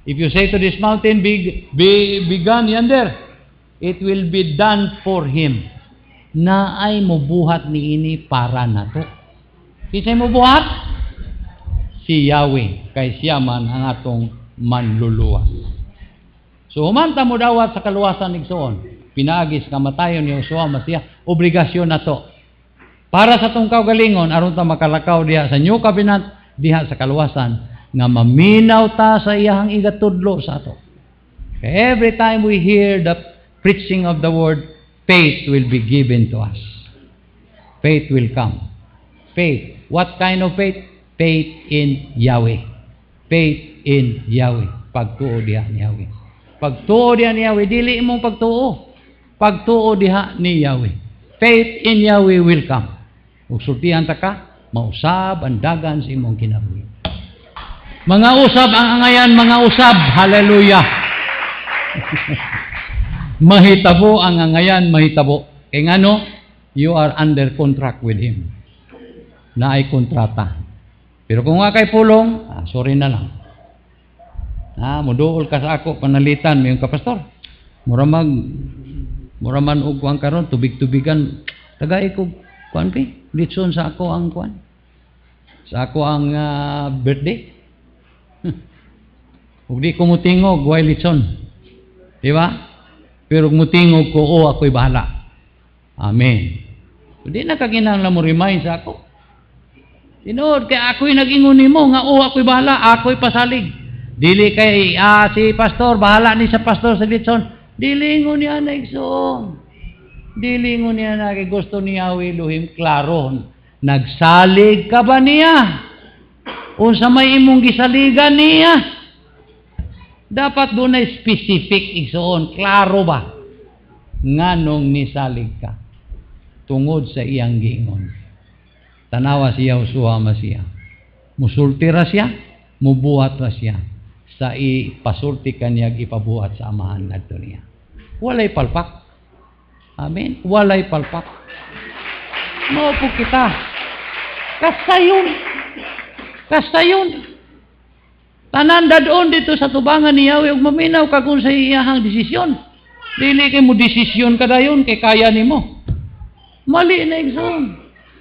If you say to this mountain, be gone yonder, it will be done for him. Na ay mubuhat ni ini para nato. Kisay mubuhat? Si Yahweh, kay siya man ang atong manluluwas. So humanta mo dawat sa kaluwasan igsoon. Pinaagis kamatayon ni Yahusua Masiya, obligasyon nato. Para sa tong kaugalingon aron ta makalakaw diha sa New Covenant diha sa kaluwasan nga maminaw ta sa iyang igatudlo sa ato. Every time we hear the preaching of the word, faith will be given to us. Faith will come. Faith. What kind of faith? Faith in Yahweh. Faith in Yahweh. Pagtuo diha ni Yahweh. Pagtuo diha ni Yahweh. Dili imong pagtuo. Pagtuo diha ni Yahweh. Faith in Yahweh will come. Ug sultihan ta ka, mausab ang dagan sa imong kinabuhi. Mga usab ang angayan, mga usab. Hallelujah. Mahitabo ang angayan, mahitabo. Kaya nga no, you are under contract with him. Na ay kontrata. Pero kung nga kay pulong, sorry na lang. Muduol ka sa ako, panalitan, mayroon ka pastor. Muraman og kuan karon, tubig-tubigan. Tagay ko, kuan kay, litson sa ako ang kuan. Sa ako ang birthday. Ug di ko mutingog, way litson. Di ba? Pero mutingog ko, ako'y bahala. Amen. Hindi na kaginahanglan mo remind sa ako. Tinood, kaya ako'y nag-ingon nimo nga, ako'y bahala, ako'y pasalig. Dili kay, si pastor, bahala ni sa pastor sa litson. Dili ingon niya na igsoon. Dili ingon niya na kay gusto ni Yahweh Elohim, klaro. Nagsalig ka ba niya? Unsa may imong gisaligan niya? Dapat doon na specific igsoon. Klaro ba? Nganong nisalig ka? Tungod sa iyang giingon. Tanawa si Yahusua Masiya. Musulti ra siya, mubuhat ra siya. Sa ipasulti kanyag ipabuhat sa amahan nato niya. Walay palpak. Amen. Walay palpak. Maupo kita. Kastayon. Tanan dadon dito sa tubangan ni Yahweh ug maminaw ka kung sa iyahang desisyon. Dili kay mo desisyon ka dayon kay kaya nimo. Mali na igsoon.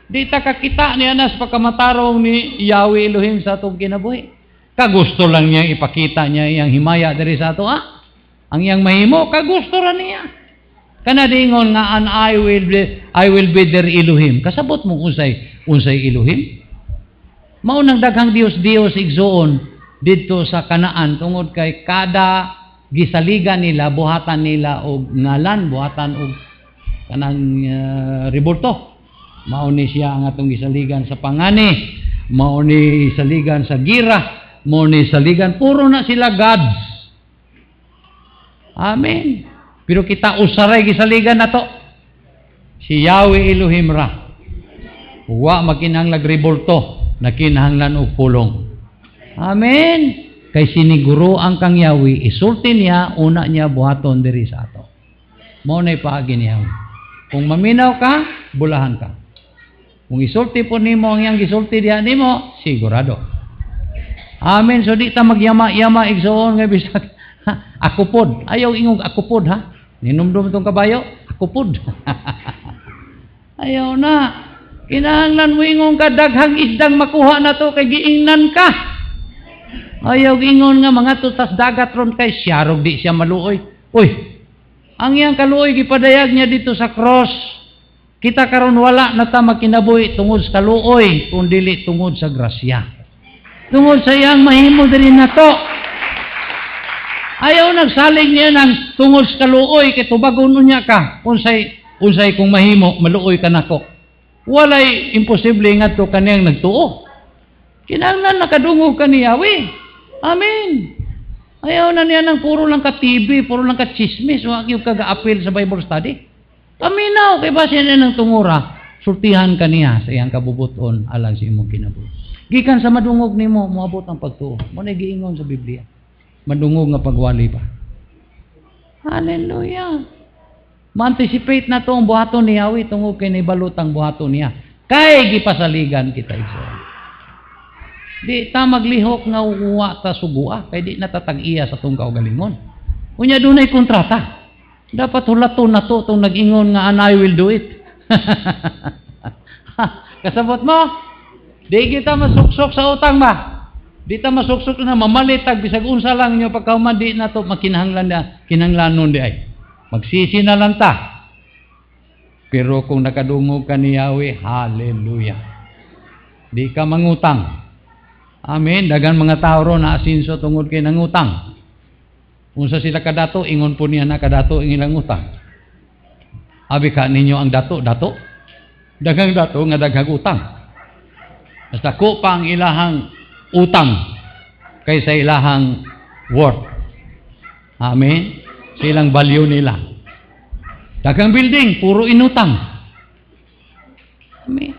Di ta kakita niya na sa pagkamatarong ni Yahweh Elohim sa atong kinabuhi. Kagusto lang niya ipakita niya iyang himaya diri sa ato, Ang iyang mahimo, kagusto ra niya. Kanadingon nga I will be their Elohim. Kasabot mo unsay Elohim? Maunang daghang Dios igsoon didto sa Kanaan tungod kay kada gisaligan nila, buhatan nila og ngalan, buhatan og kanang ribulto. Mauni siya ang atong gisaligan sa pangani, mauni saligan sa gira, mauni saligan, puro na sila gods. Amen. Pero kita usaray gisaligan na to. Si Yahweh Elohim ra. Wa makinahanglan ribulto, nakinahanglan og pulong. Amen. Kay siniguro ang kang Yahweh, isulti niya, una niya buhaton diri sa ato. Mao nay paagi ni Yahweh. Kung maminaw ka, bulahan ka. Kung isulti po nimo ang iyang gisulti diha nimo, sigurado. Amen. So di ta magyama-yama igsoon nga bisag ako pod. Ayaw ingog ako pod ha. Ninumdum tong kabayo, ako pod. Ayaw na. Kinahanglan mo ingong kadaghang isdang makuha na to kay giingnan ka. Ayaw ingon nga mga tutas dagat ron kay siyarog di siya maluoy. Uy, ang iyang kaluoy gipadayag niya dito sa cross. Kita karon wala na ta makinabuhi tungod sa kaluoy, kung dili tungod sa grasya. Tungod sa iyang mahimo diri nato. Ayaw nagsalig niya ng tungod sa kaluoy kay tubagon unya ka. Unsay kung mahimo maluoy ka nako. Walay imposible ngadto kaniyang nagtuo. Kinahanglan nakadungog ka ni Yahweh. Amen. Ayaw na niya ng puro lang ka TV, puro lang ka chismis, wa gyud ka ga-appeal sa Bible study. Paminaw kay base na ng tungura, sultihan ka niya sa iyang kabubuton alang sa imong kinabuhi. Gikan sa madungog nimo moabot ang pagtuo. Mo na giingon sa Biblia. Madungog nga pagwali pa. Hallelujah. Ma-anticipate na to ang buhaton ni Yahweh tungod kay naibalutang buhaton niya. Kay gipasaligan kita igsoon. Di ta maglihok nga uwa ta sugua kay di natatag-iya sa tong kaugalingon. Unya dunay kontrata. Dapat hulaton na to itong nag-ingon nga and I will do it. Kasabot mo? Di kita masuksok sa utang ba? Di ta masuksok na mamalitag bisag unsa lang nyo pagkahuman di na to makinahanglan na kinahanglanon di ay. Magsisi na lang ta. Pero kung nakadungog ka ni Yahweh, hallelujah. Di ka mangutang. Amen. Dagan mga tao ron na asinso tungod kay nangutang. Unsa sila kadato, ingon po niya na kadato ang ilang utang. Abi ka ninyo ang dato. Dagang dato nga daghang utang. Basta ko pa ang ilahang utang kaysa ilahang worth. Amen. Silang value nila. Daghang building, puro inutang. Amen.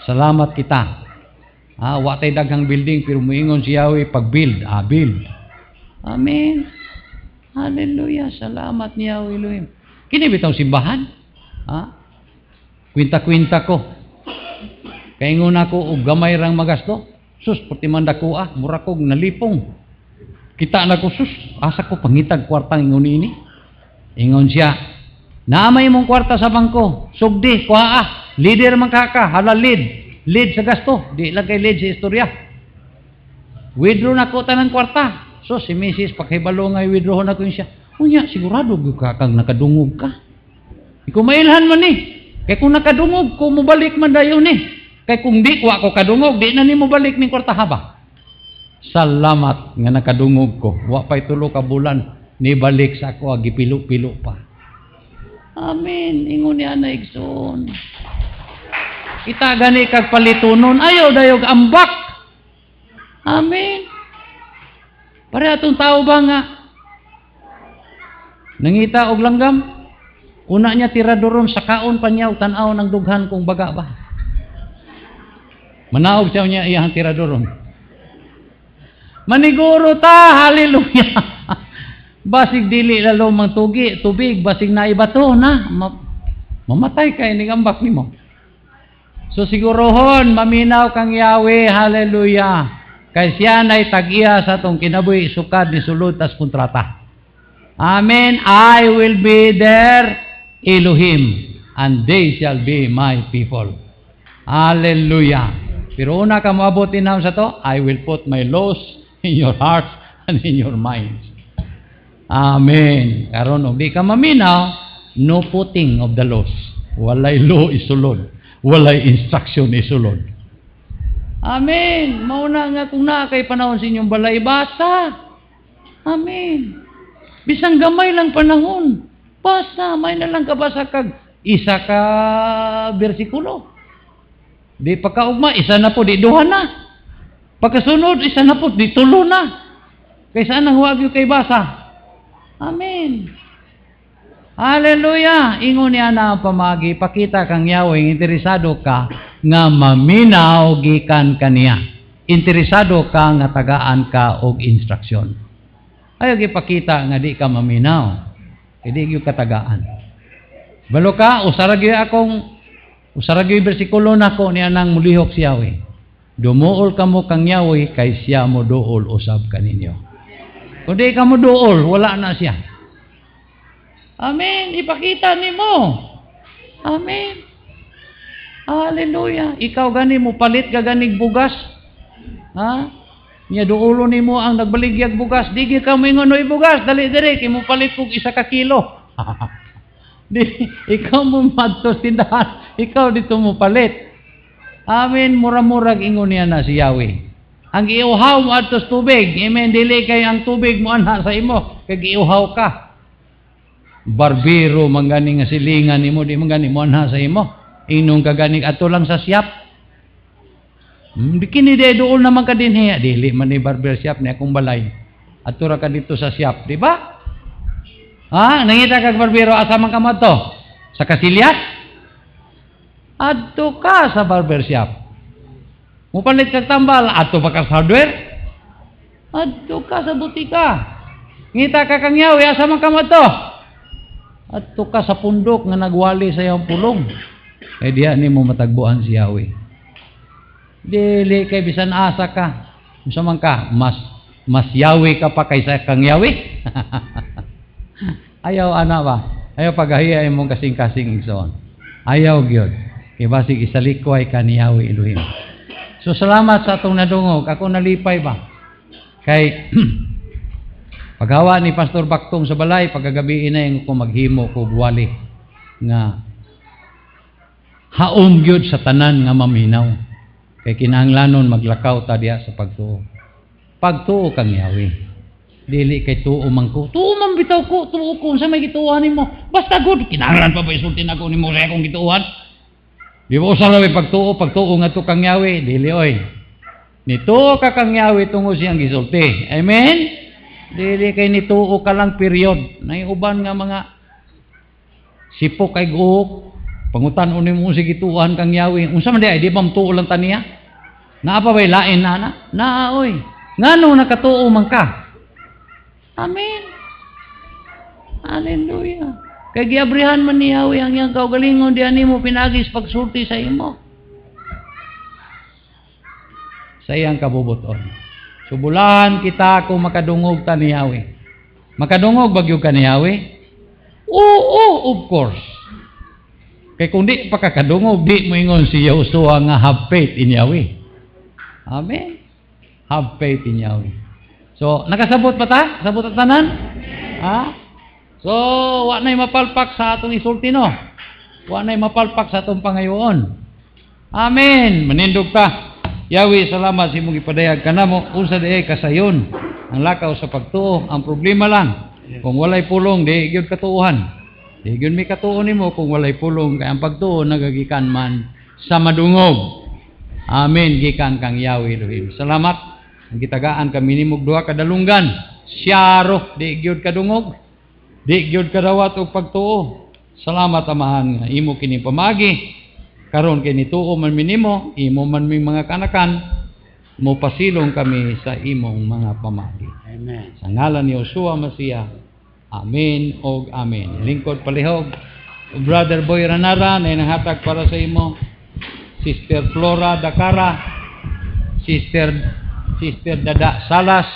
Salamat kita. Wa tay daghang building pero moingon si Yahweh pag-build. Build. Amen. Hallelujah. Salamat ni Yahweh Elohim. Kini bitaw simbahan. Kwinta-kwinta ko. Kaingon ako og gamay rang magasto. Sus, pati man dako mura kog nalipong. Kita na ko sus, asa ko pangitag kwartang ingon ini. Ingon siya, naamay mong kwarta sa bangko. Sugdi, kuha Leader man ka, hala lead sa gasto. Di lang kay lead sa istorya. Withdraw na ko tanang kwarta. So, si Mrs. pakibalo nga i-withdrawon ako siya. Unya, sigurado kang nakadungog ka. Ikaw mailhan man Kaya kung nakadungog ko, mubalik man dayo Kaya kung di ko ako kadungog, di na ni mubalik ni kwarta haba. Salamat nga nakadungog ko. Wa pa'y tulo ka bulan, nibalik sa ako, gipilo-pilo pa. Amen. Ingon niya na igsoon. Kita gani kag palitunon, ayaw dayog ambak. Amen. Pare atong tao ba nga nangita og langgam? Una niya tiradoron sa kaon pa niya tan-aw ng dughan kung baga ba. Manaog siya niya iyang tiradoron. Maniguro ta, hallelujah. Basig dili lalo mang tubig, basig na ibato na mamatay kay ning ambak nimo. So sigurohon maminaw kang Yahweh, hallelujah. Kay siya na'y tag-iya sa itong kinabuhi, sukad ni sulod tas kontrata. Amen. I will be their Elohim. and they shall be my people. Hallelujah. Pero una ka moabutin na sa to, I will put my laws in your hearts and in your minds. Amen. Karon og di ka maminaw, no putting of the laws. Walay law isulod. Walay instruction isulod. Amen. Mauna nga kung naa kay panahon sa inyong balay, basa. Amen. Bisang gamay lang panahon. Basa. May na lang kabasa kag isa ka bersikulo. Di pagkaugma, isa na po, di duha na. Pagkasunod, isa na po, di tulo na. Kaysa nang huwag yung kay basa. Amen. Hallelujah. Ingon niya na ang pamagi, pakita kang Yahweh, interesado ka nga maminaw gikan kaniya. Interesado ka nga tagaan ka og instruksyon. Ayaw ipakita nga di ka maminaw. Hindi yung katagaan. Balo ka, usaragyo bersikulo na ko niya nang mulihok si Yahweh. Dumuol ka mo kang Yahweh, kay siya mo duol usab kaninyo. Kung di ka mo duol, wala na siya. Amen. Ipakita ni mo. Amen. Hallelujah. Ikaw gani mo palit ka ganig bugas. Ha? Nya duulo ni mo ang nagbaligyag bugas. Di ka mo ingon oy bugas. Dali-dali kay mo palit kog 1 kilo. Di, ikaw mo madto tindahan. Ikaw dito mo palit. Amen. Mura-murag ingon niya na si Yahweh. Ang iuhaw mo adtos tubig. Amen. Dili kay ang tubig mo ana sa imo. Kay iuhaw ka. Barbero mangani nga silingan nimo, di mangani mo ana sa imo. Inong kagani ato lang sa siyap. Kini de dool naman ka din he. Dili man ni barber shop ni akong balay. Ato ra ka dito sa siyap, di ba? Ha, nangita kag barbero asa man ka madto? Sa Kasilyas? Adto ka sa barber shop. Mupalit kag tambal, adto pa ka sa hardware? Adto ka sa butika. Ngita ka kang Yahweh, asa man ka madto? Adto ka sa pundok nga nagwali sa iyong pulong. Kay diha nimo matagbuan si Yahweh. Dili kay bisan asa ka. Unsa man ka, mas Yahweh ka pa kaysa kang Yahweh. Ayaw ana ba? Ayaw pagahiya imong kasing-kasing igsoon. Ayaw gyud. Kay basig isalikway ka ni Yahweh Elohim. So salamat sa atong nadungog. Ako nalipay ba? Kay paghawa ni Pastor Baktong sa balay, pagkagabi na yung maghimo ko wali nga haom gyud sa tanan nga maminaw. Kay kinahanglanon maglakaw ta diha sa pagtuo. Pagtuo kang Yahweh. Dili kay tuo man ko. Tuo man bitaw ko, tuo ko sa may gituuhan nimo. Basta good kinahanglan pa ba isultin ako nimo sa akong gituuhan? Di ba usa ra pagtuo nga to kang Yahweh, dili oy. Nituo ka kang Yahweh tungo siyang gisulti. Amen. Dili kay nituo ka lang period. Nay uban nga mga sipok kay guhok. Pangutan unin mo sige tuuhan kang Yahweh. Unsa man di ba mtuo lang taniya? Naa pa bay lain na? Naa oy. Ngano nakatuo man ka? Amen. Hallelujah. Kay giabrihan man ni Yahweh ang iyang kaugalingon diyan nimo pinagis pagsulti sa imo. Sa iyang kabubuton. Subulahan kita kung makadungog ta ni Yahweh. Makadungog bagyo ka ni Yahweh? Oo, of course. Kay kung di pa kakadungog, di mo ingon si Yahushua nga have faith in Yahweh. Amen. Have faith in Yahweh. So, nakasabot pa ta? Sabot at tanan? Ha? So, wa na'y mapalpak sa atong isulti, no? Wa na'y mapalpak sa atong pangayoon. Amen. Manindog ta. Yahweh, salamat sa imong ipadayag kanamo. Unsa di ay kasayon. Ang lakaw sa pagtuo. Ang problema lang, kung walay pulong, di gyud katuuhan. Di gyud mi katuo nimo kung walay pulong kay ang pagtuo nagagikan man sa madungog. Amen. Gikan kang Yahweh Elohim. Salamat. Ang gitagaan kami nimog duha ka dalunggan. Siyaro, di gyud kadungog. Di gyud kadawat og pagtuo. Salamat amahan nga imo kini pamagi. Karon kay nituo man minimo, imo man mi mga kanakan, mo pasilong kami sa imong mga pamagi. Amen. Sa ngalan ni Yoshua Masiya. Amen og amen. Lingkod palihog. Brother Boy Ranara na nanghatag para sa imo. Sister Flora Dakara. Sister Dada Salas.